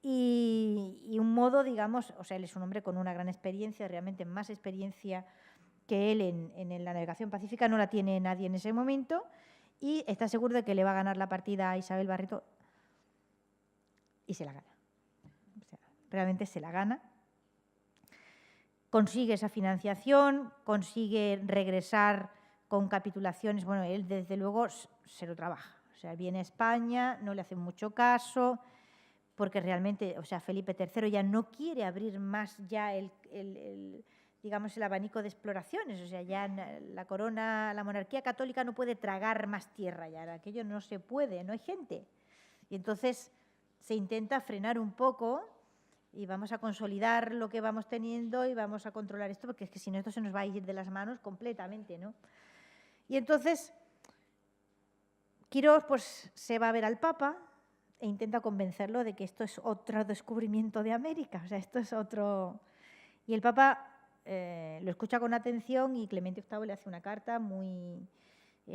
y un modo, digamos, o sea, él es un hombre con una gran experiencia, realmente más experiencia que él en la navegación pacífica, no la tiene nadie en ese momento, y está seguro de que le va a ganar la partida a Isabel Barreto, y se la gana. O sea, realmente se la gana. Consigue esa financiación, consigue regresar con capitulaciones. Bueno, él desde luego se lo trabaja. O sea, viene a España, no le hacen mucho caso, porque realmente, o sea, Felipe III ya no quiere abrir más ya digamos, el abanico de exploraciones. O sea, ya la corona, la monarquía católica no puede tragar más tierra ya. Aquello no se puede, no hay gente. Y entonces se intenta frenar un poco y vamos a consolidar lo que vamos teniendo y vamos a controlar esto, porque es que si no esto se nos va a ir de las manos completamente, ¿no? Y entonces Quirós pues se va a ver al Papa e intenta convencerlo de que esto es otro descubrimiento de América, o sea, esto es otro... Y el Papa lo escucha con atención y Clemente VIII le hace una carta muy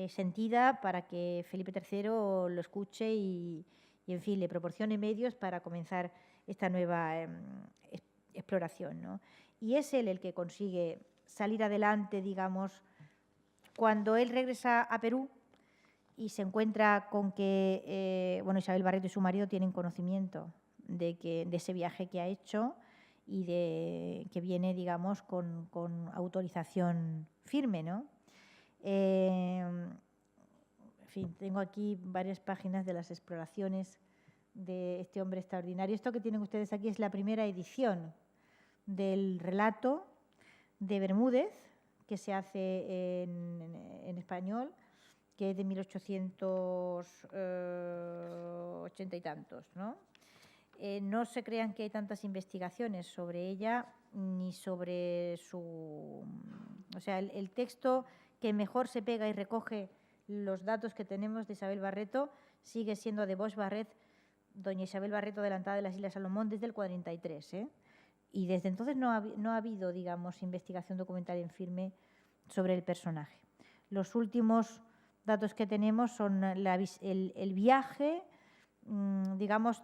sentida para que Felipe III lo escuche y, en fin, le proporcione medios para comenzar esta nueva exploración, ¿no? Y es él el que consigue salir adelante, digamos, cuando él regresa a Perú y se encuentra con que bueno, Isabel Barreto y su marido tienen conocimiento de ese viaje que ha hecho y de que viene, digamos, con autorización firme, ¿no? En fin, tengo aquí varias páginas de las exploraciones de este hombre extraordinario. Esto que tienen ustedes aquí es la primera edición del relato de Bermúdez, que se hace en español, que es de 1880 y tantos, ¿no? No se crean que hay tantas investigaciones sobre ella ni sobre su... O sea, el texto que mejor se pega y recoge los datos que tenemos de Isabel Barreto sigue siendo de Bosch Barret, doña Isabel Barreto, adelantada de las Islas Salomón, desde el 43, ¿eh? Y desde entonces no ha habido, digamos, investigación documental en firme sobre el personaje. Los últimos datos que tenemos son el viaje, digamos,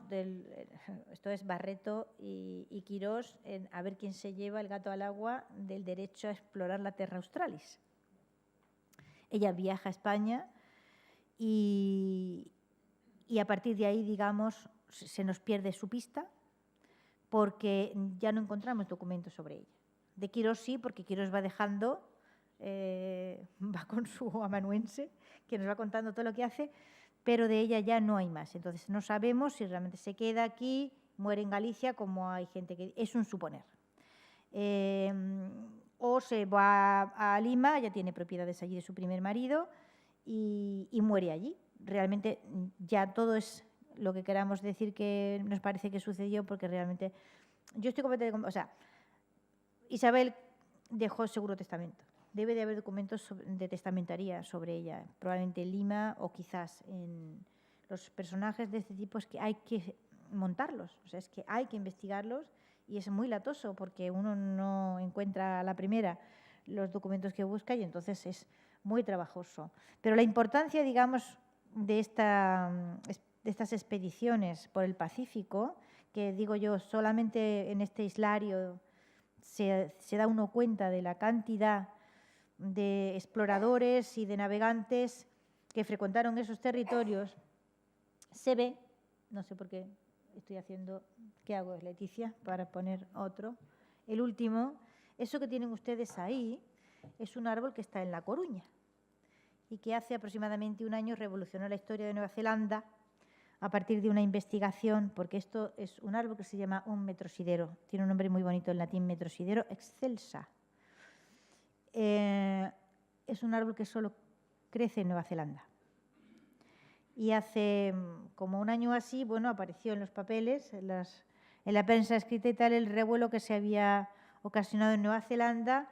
esto es Barreto y Quirós, a ver quién se lleva el gato al agua del derecho a explorar la Terra Australis. Ella viaja a España y a partir de ahí, digamos, se nos pierde su pista porque ya no encontramos documentos sobre ella. De Quirós sí, porque Quirós va dejando, va con su amanuense, que nos va contando todo lo que hace, pero de ella ya no hay más. Entonces no sabemos si realmente se queda aquí, muere en Galicia, como hay gente que... Es un suponer. O se va a Lima, ya tiene propiedades allí de su primer marido, y muere allí. Realmente ya todo es lo que queramos decir que nos parece que sucedió, porque realmente yo estoy completamente... O sea, Isabel dejó seguro testamento. Debe de haber documentos de testamentaría sobre ella, probablemente en Lima o quizás en los personajes de este tipo. Es que hay que montarlos, o sea, es que hay que investigarlos y es muy latoso porque uno no encuentra a la primera los documentos que busca y entonces es muy trabajoso. Pero la importancia, digamos, de estas expediciones por el Pacífico, que digo yo, solamente en este islario se da uno cuenta de la cantidad de exploradores y de navegantes que frecuentaron esos territorios, se ve, no sé por qué estoy haciendo, ¿qué hago, Leticia? Para poner otro. El último, eso que tienen ustedes ahí, es un árbol que está en La Coruña y que hace aproximadamente un año revolucionó la historia de Nueva Zelanda a partir de una investigación, porque esto es un árbol que se llama un metrosidero, tiene un nombre muy bonito en latín, metrosidero excelsa. Es un árbol que solo crece en Nueva Zelanda. Y hace como un año así, bueno, apareció en los papeles, en la prensa escrita y tal, el revuelo que se había ocasionado en Nueva Zelanda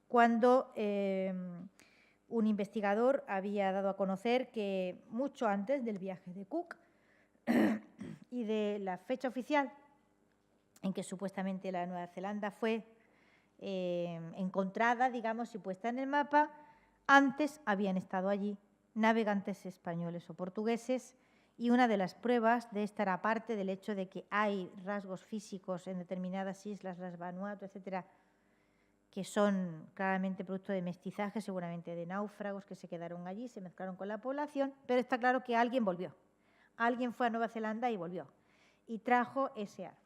cuando un investigador había dado a conocer que mucho antes del viaje de Cook y de la fecha oficial en que supuestamente la Nueva Zelanda fue encontrada, digamos, y puesta en el mapa, antes habían estado allí navegantes españoles o portugueses Y una de las pruebas de esta, aparte del hecho de que hay rasgos físicos en determinadas islas, las Vanuatu, etcétera, que son claramente producto de mestizaje, seguramente de náufragos que se quedaron allí, se mezclaron con la población, pero está claro que alguien volvió. Alguien fue a Nueva Zelanda y volvió. Y trajo ese árbol,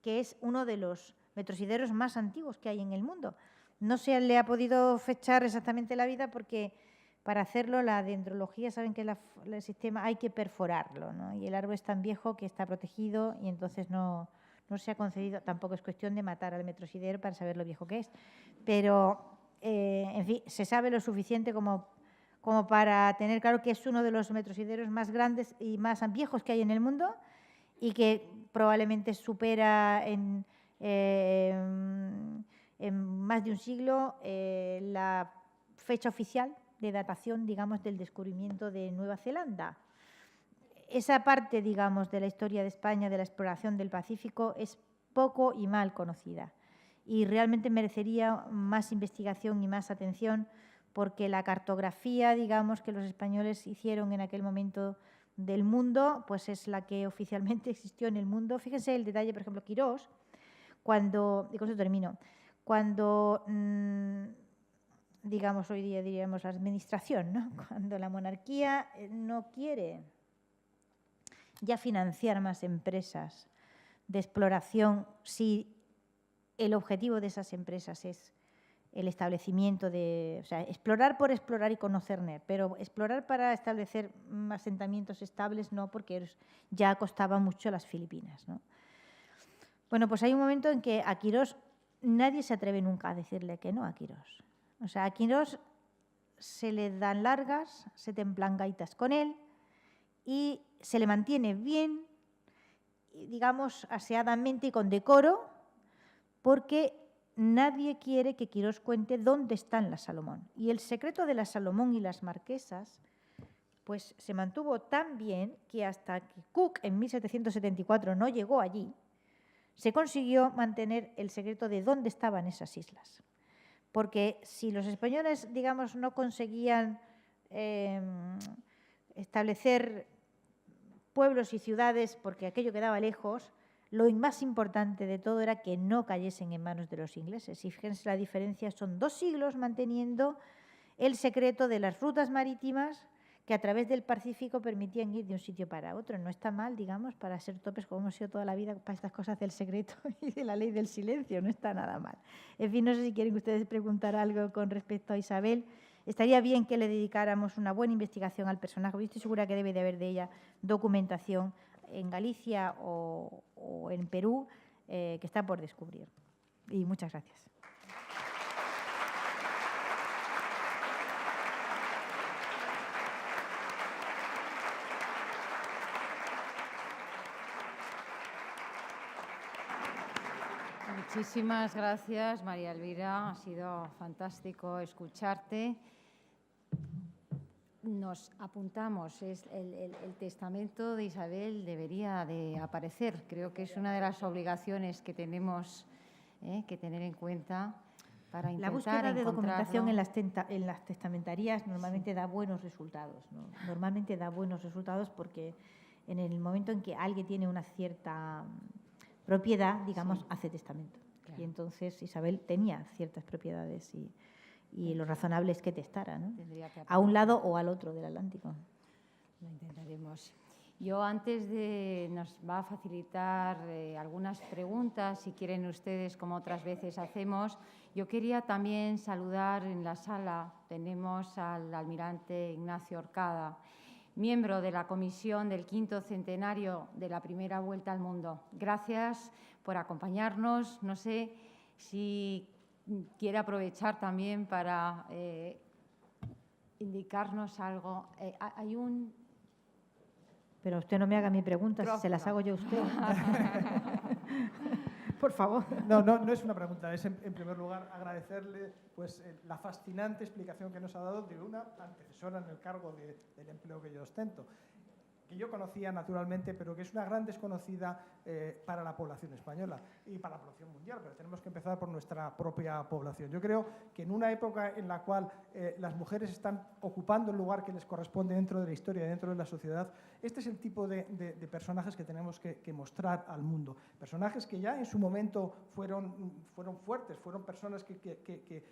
que es uno de los metrosideros más antiguos que hay en el mundo. No se le ha podido fechar exactamente la vida porque para hacerlo la dendrología, saben que el sistema hay que perforarlo, ¿no? Y el árbol es tan viejo que está protegido y entonces no se ha concedido, tampoco es cuestión de matar al metrosidero para saber lo viejo que es, pero, en fin, se sabe lo suficiente como para tener claro que es uno de los metrosideros más grandes y más viejos que hay en el mundo y que probablemente supera en más de un siglo la fecha oficial de datación, digamos, del descubrimiento de Nueva Zelanda. Esa parte, digamos, de la historia de España, de la exploración del Pacífico, es poco y mal conocida y realmente merecería más investigación y más atención porque la cartografía, digamos, que los españoles hicieron en aquel momento del mundo, pues es la que oficialmente existió en el mundo. Fíjense el detalle, por ejemplo, Quirós, cuando, y con eso termino, cuando, digamos, hoy día diríamos la administración, ¿no? Cuando la monarquía no quiere ya financiar más empresas de exploración si el objetivo de esas empresas es el establecimiento de, o sea, explorar por explorar y conocer, pero explorar para establecer asentamientos estables no, porque ya costaba mucho las Filipinas, ¿no? Bueno, pues hay un momento en que a Quirós nadie se atreve nunca a decirle que no a Quirós. O sea, a Quirós se le dan largas, se templan gaitas con él y se le mantiene bien, digamos, aseadamente y con decoro, porque nadie quiere que Quirós cuente dónde están las Salomón. Y el secreto de las Salomón y las marquesas pues se mantuvo tan bien que hasta que Cook en 1774 no llegó allí, se consiguió mantener el secreto de dónde estaban esas islas. Porque si los españoles, digamos, no conseguían establecer pueblos y ciudades porque aquello quedaba lejos, lo más importante de todo era que no cayesen en manos de los ingleses. Y fíjense la diferencia, son 2 siglos manteniendo el secreto de las rutas marítimas que a través del Pacífico permitían ir de un sitio para otro. No está mal, digamos, para ser topes como hemos sido toda la vida para estas cosas del secreto y de la ley del silencio, no está nada mal. En fin, no sé si quieren ustedes preguntar algo con respecto a Isabel. Estaría bien que le dedicáramos una buena investigación al personaje. Yo estoy segura que debe de haber de ella documentación en Galicia o en Perú que está por descubrir. Y muchas gracias. Muchísimas gracias, María Elvira. Ha sido fantástico escucharte. Nos apuntamos, el testamento de Isabel debería de aparecer. Creo que es una de las obligaciones que tenemos que tener en cuenta para intentar la búsqueda de documentación encontrarlo. en las testamentarías normalmente da buenos resultados, ¿no? Normalmente da buenos resultados porque en el momento en que alguien tiene una cierta propiedad, digamos, hace testamento. Claro. Y entonces Isabel tenía ciertas propiedades y lo razonable es que testara, ¿no? A un lado o al otro del Atlántico. Lo intentaremos. Yo nos va a facilitar algunas preguntas, si quieren ustedes, como otras veces hacemos. Yo quería también saludar en la sala, tenemos al almirante Ignacio Orcada, miembro de la comisión del 5º centenario de la primera vuelta al mundo. Gracias por acompañarnos. No sé si quiere aprovechar también para indicarnos algo. Hay un... Pero usted no me haga mi pregunta, si se las hago yo a usted. Por favor. No es una pregunta, es en primer lugar agradecerle pues, la fascinante explicación que nos ha dado de una antecesora en el cargo del empleo que yo ostento. que yo conocía naturalmente, pero que es una gran desconocida para la población española y para la población mundial, pero tenemos que empezar por nuestra propia población. Yo creo que en una época en la cual las mujeres están ocupando el lugar que les corresponde dentro de la historia, dentro de la sociedad, este es el tipo de personajes que tenemos que mostrar al mundo. Personajes que ya en su momento fueron fuertes, fueron personas que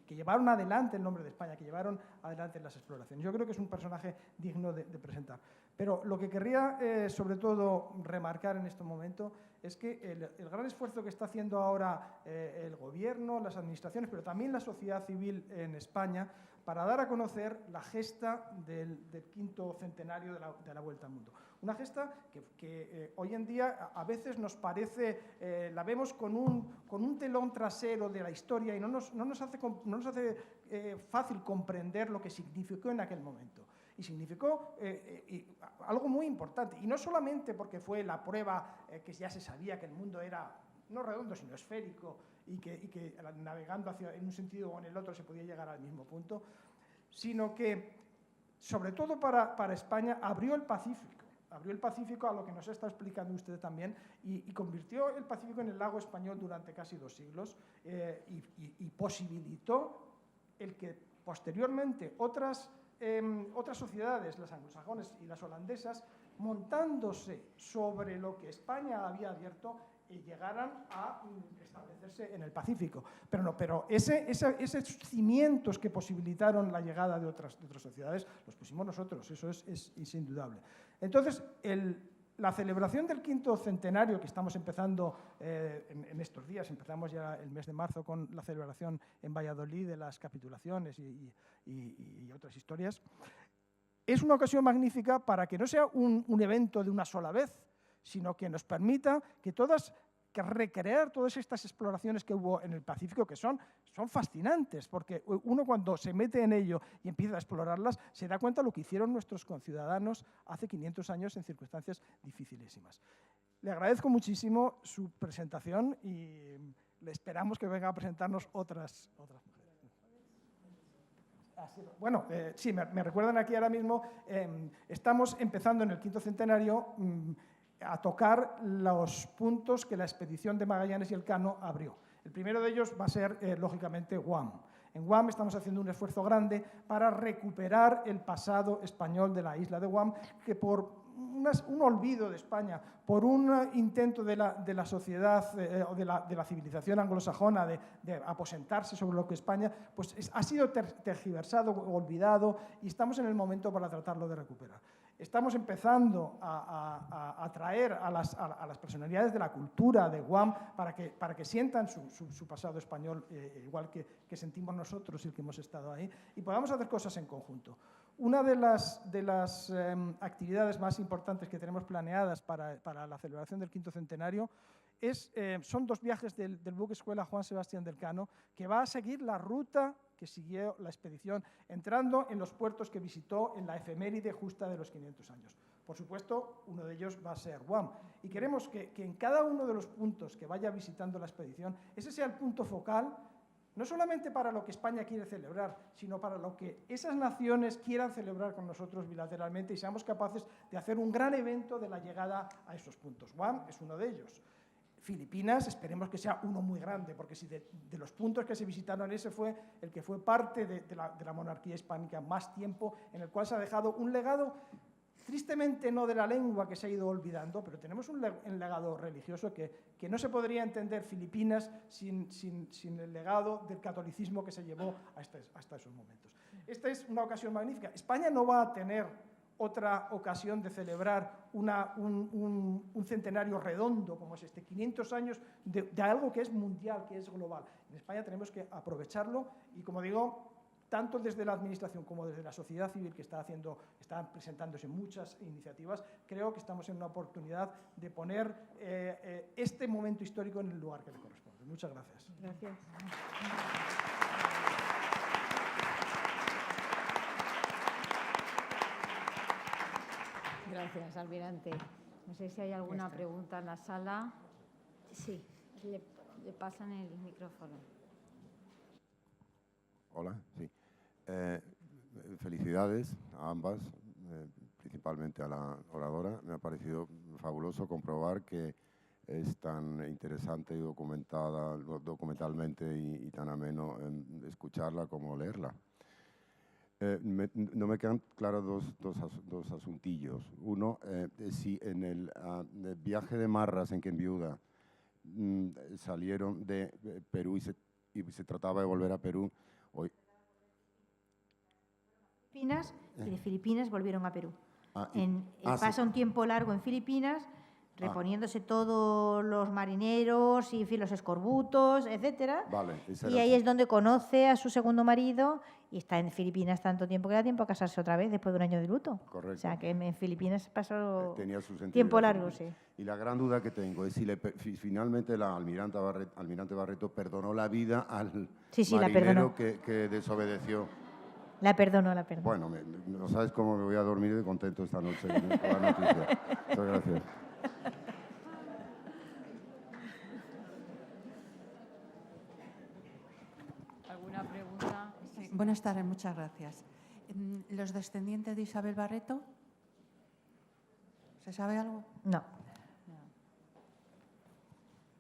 llevaron adelante el nombre de España, que llevaron adelante las exploraciones. Yo creo que es un personaje digno de presentar. Pero lo que querría, sobre todo, remarcar en este momento es que el gran esfuerzo que está haciendo ahora el gobierno, las administraciones, pero también la sociedad civil en España, para dar a conocer la gesta del 5º centenario de la Vuelta al Mundo. Una gesta que hoy en día a veces nos parece, la vemos con un telón trasero de la historia y no nos hace fácil comprender lo que significó en aquel momento. Y significó algo muy importante, y no solamente porque fue la prueba que ya se sabía que el mundo era no redondo, sino esférico, y que navegando en un sentido o en el otro se podía llegar al mismo punto, sino que, sobre todo para España, abrió el Pacífico a lo que nos está explicando usted también, y convirtió el Pacífico en el lago español durante casi 2 siglos, y posibilitó el que posteriormente otras sociedades, las anglosajones y las holandesas, montándose sobre lo que España había abierto, llegaran a establecerse en el Pacífico. Pero esos cimientos que posibilitaron la llegada de otras sociedades los pusimos nosotros, eso es indudable. Entonces, la celebración del 5º centenario que estamos empezando en estos días, empezamos ya el mes de marzo con la celebración en Valladolid de las capitulaciones y otras historias, es una ocasión magnífica para que no sea un evento de una sola vez, sino que nos permita que recrear todas estas exploraciones que hubo en el Pacífico, que son fascinantes, porque uno cuando se mete en ello y empieza a explorarlas, se da cuenta de lo que hicieron nuestros conciudadanos hace 500 años en circunstancias dificilísimas. Le agradezco muchísimo su presentación y le esperamos que venga a presentarnos otras mujeres. Bueno, sí, me recuerdan aquí ahora mismo, estamos empezando en el 5º centenario a tocar los puntos que la expedición de Magallanes y Elcano abrió. El primero de ellos va a ser, lógicamente, Guam. En Guam estamos haciendo un esfuerzo grande para recuperar el pasado español de la isla de Guam, que por un olvido de España, por un intento de la sociedad o de la civilización anglosajona de aposentarse sobre lo que España, pues ha sido tergiversado, olvidado, y estamos en el momento para tratarlo de recuperar. Estamos empezando a atraer a las personalidades de la cultura de Guam para que sientan su pasado español, igual que sentimos nosotros y el que hemos estado ahí, y podamos hacer cosas en conjunto. Una de las actividades más importantes que tenemos planeadas para la celebración del 5º centenario son 2 viajes del buque escuela Juan Sebastián de Elcano, que va a seguir la ruta que siguió la expedición, entrando en los puertos que visitó en la efeméride justa de los 500 años. Por supuesto, uno de ellos va a ser Guam. Y queremos que en cada uno de los puntos que vaya visitando la expedición, ese sea el punto focal, no solamente para lo que España quiere celebrar, sino para lo que esas naciones quieran celebrar con nosotros bilateralmente y seamos capaces de hacer un gran evento de la llegada a esos puntos. Guam es uno de ellos. Filipinas, esperemos que sea uno muy grande, porque si de los puntos que se visitaron, ese fue el que fue parte de la monarquía hispánica más tiempo, en el cual se ha dejado un legado, tristemente no de la lengua que se ha ido olvidando, pero tenemos un legado religioso que no se podría entender Filipinas sin el legado del catolicismo que se llevó hasta esos momentos. Esta es una ocasión magnífica. España no va a tener otra ocasión de celebrar un centenario redondo como es este, 500 años de algo que es mundial, que es global. En España tenemos que aprovecharlo y, como digo, tanto desde la Administración como desde la sociedad civil que están presentándose muchas iniciativas, creo que estamos en una oportunidad de poner este momento histórico en el lugar que le corresponde. Muchas gracias. Gracias. Gracias, almirante. No sé si hay alguna pregunta en la sala. Sí, le pasan el micrófono. Hola, sí. Felicidades a ambas. principalmente a la oradora. Me ha parecido fabuloso comprobar que es tan interesante y documentada documentalmente y tan ameno escucharla como leerla. No me quedan claros dos asuntillos. Uno, si en el viaje de Marras en que enviuda salieron de Perú y se trataba de volver a Perú. Hoy. Y de Filipinas volvieron a Perú. Sí. Pasa un tiempo largo en Filipinas, reponiéndose todos los marineros y en fin, los escorbutos, etcétera. Vale, y ahí es donde conoce a su segundo marido y está en Filipinas tanto tiempo que da tiempo a casarse otra vez después de un año de luto. Correcto. O sea, que en Filipinas pasó tenía su tiempo largo, sí. Y la gran duda que tengo es si finalmente la almirante Barreto perdonó la vida al marinero que desobedeció. La perdono. Bueno, no sabes cómo me voy a dormir de contento esta noche con la noticia. Muchas gracias. ¿Alguna pregunta? Sí, buenas tardes, muchas gracias. ¿Los descendientes de Isabel Barreto? ¿Se sabe algo? No.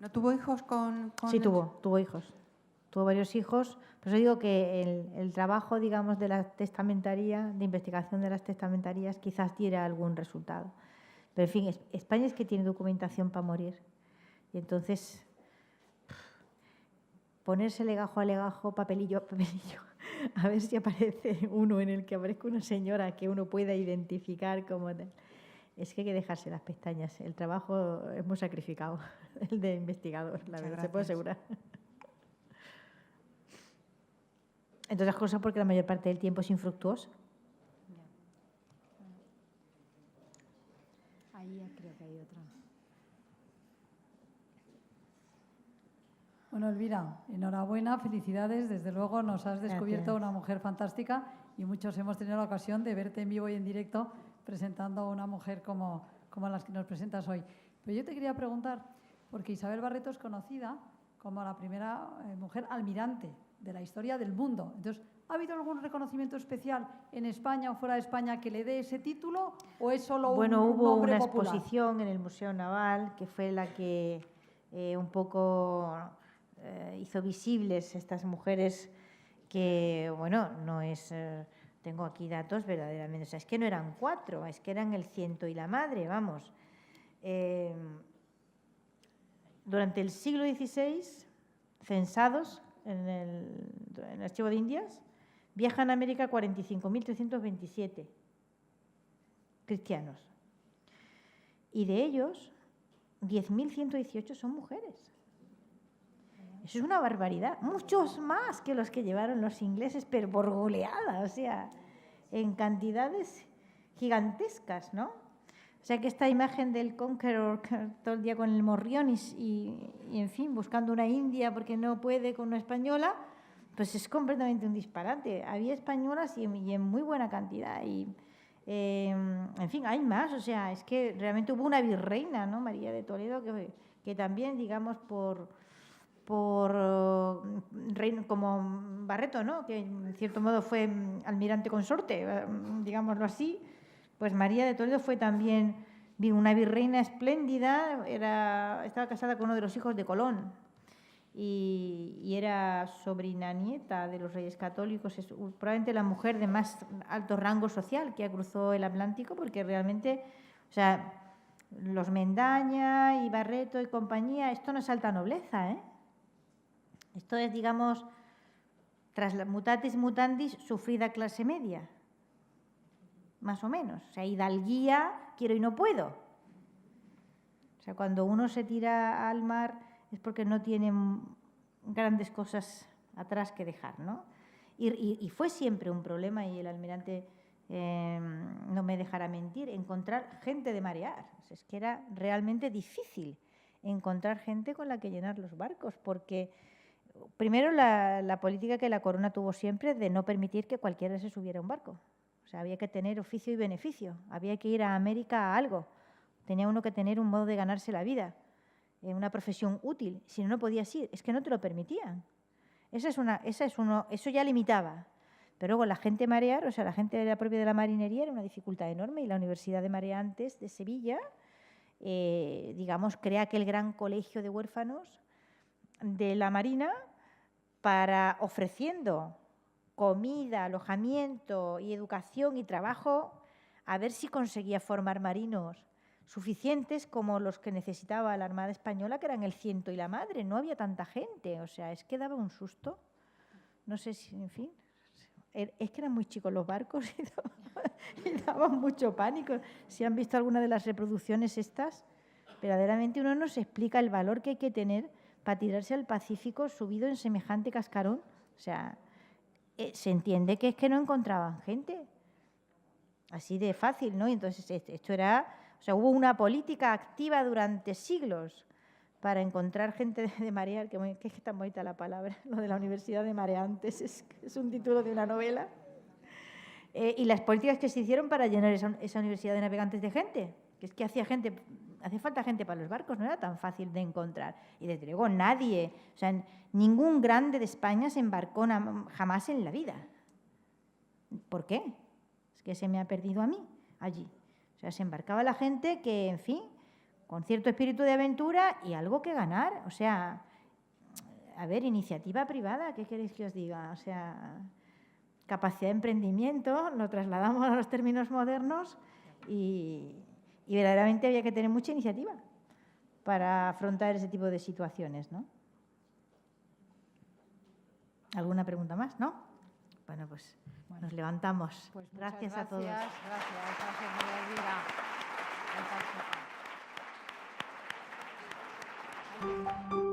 ¿No tuvo hijos con Sí, tuvo hijos. Tuvo varios hijos. Por eso digo que el trabajo, digamos, de la testamentaría, de investigación de las testamentárías, quizás diera algún resultado. Pero, en fin, España es que tiene documentación para morir. Y entonces, ponerse legajo a legajo, papelillo a papelillo, a ver si aparece uno en el que aparezca una señora que uno pueda identificar como tal. Es que hay que dejarse las pestañas. El trabajo es muy sacrificado, el de investigador, la verdad, se puede asegurar. Entre otras cosas porque la mayor parte del tiempo es infructuoso. Ahí creo que hay otra. Bueno, Elvira, enhorabuena, felicidades. Desde luego nos has descubierto una mujer fantástica y muchos hemos tenido la ocasión de verte en vivo y en directo presentando a una mujer como las que nos presentas hoy. Pero yo te quería preguntar, porque Isabel Barreto es conocida como la primera mujer almirante de la historia del mundo. Entonces, ¿ha habido algún reconocimiento especial en España o fuera de España que le dé ese título o es solo un nombre popular? Hubo una exposición en el Museo Naval que fue la que un poco hizo visibles estas mujeres que, bueno, no es... tengo aquí datos verdaderamente... O sea, es que no eran 4, es que eran el 100 y la madre, vamos. Durante el siglo XVI, censados en el Archivo de Indias, viajan a América 45.327 cristianos. Y de ellos, 10.118 son mujeres. Eso es una barbaridad. Muchos más que los que llevaron los ingleses, pero por goleada, o sea, en cantidades gigantescas, ¿no? O sea, que esta imagen del Conqueror todo el día con el morrión y en fin, buscando una india porque no puede con una española, pues es completamente un disparate. Había españolas y en muy buena cantidad. Y, en fin, hay más. O sea, es que realmente hubo una virreina, ¿no? María de Toledo, que también, digamos, por reino como Barreto, ¿no? Que en cierto modo fue almirante consorte, digámoslo así. Pues María de Toledo fue también una virreina espléndida, estaba casada con uno de los hijos de Colón y era sobrina nieta de los reyes católicos, es probablemente la mujer de más alto rango social que cruzó el Atlántico, porque realmente, o sea, los Mendaña y Barreto y compañía, esto no es alta nobleza, ¿eh? Esto es, digamos, tras la mutatis mutandis, sufrida clase media. Más o menos. O sea, hidalguía, quiero y no puedo. O sea, cuando uno se tira al mar es porque no tiene grandes cosas atrás que dejar, ¿no? Y fue siempre un problema, y el almirante no me dejará mentir, encontrar gente de marear. O sea, es que era realmente difícil encontrar gente con la que llenar los barcos, porque primero la política que la corona tuvo siempre de no permitir que cualquiera se subiera a un barco. O sea, había que tener oficio y beneficio, había que ir a América a algo. Tenía uno que tener un modo de ganarse la vida, una profesión útil. Si no, no podías ir, es que no te lo permitían. Eso ya limitaba. Pero luego la gente marear, o sea, la gente de la propia de la marinería era una dificultad enorme y la Universidad de Mareantes de Sevilla, digamos, crea aquel gran colegio de huérfanos de la Marina para ofreciendo comida, alojamiento y educación y trabajo, a ver si conseguía formar marinos suficientes como los que necesitaba la Armada Española, que eran el ciento y la madre. No había tanta gente, o sea, es que daba un susto. No sé si, en fin, es que eran muy chicos los barcos y daban mucho pánico. Si han visto alguna de las reproducciones estas, verdaderamente uno no se explica el valor que hay que tener para tirarse al Pacífico subido en semejante cascarón. O sea, se entiende que es que no encontraban gente. Así de fácil, ¿no? Y entonces esto era, o sea, hubo una política activa durante siglos para encontrar gente de marear, que es tan bonita la palabra, lo de la Universidad de Mareantes, es un título de una novela. Y las políticas que se hicieron para llenar esa Universidad de Navegantes de gente, que es que hacía falta gente para los barcos, no era tan fácil de encontrar. Y desde luego nadie, o sea, ningún grande de España se embarcó jamás en la vida. ¿Por qué? Es que se me ha perdido a mí allí. O sea, se embarcaba la gente que, en fin, con cierto espíritu de aventura y algo que ganar. O sea, a ver, iniciativa privada, ¿qué queréis que os diga? O sea, capacidad de emprendimiento, lo trasladamos a los términos modernos y verdaderamente había que tener mucha iniciativa para afrontar ese tipo de situaciones, ¿no? ¿Alguna pregunta más? ¿No? Bueno, pues nos levantamos. Pues gracias a todos. Gracias, Elvira.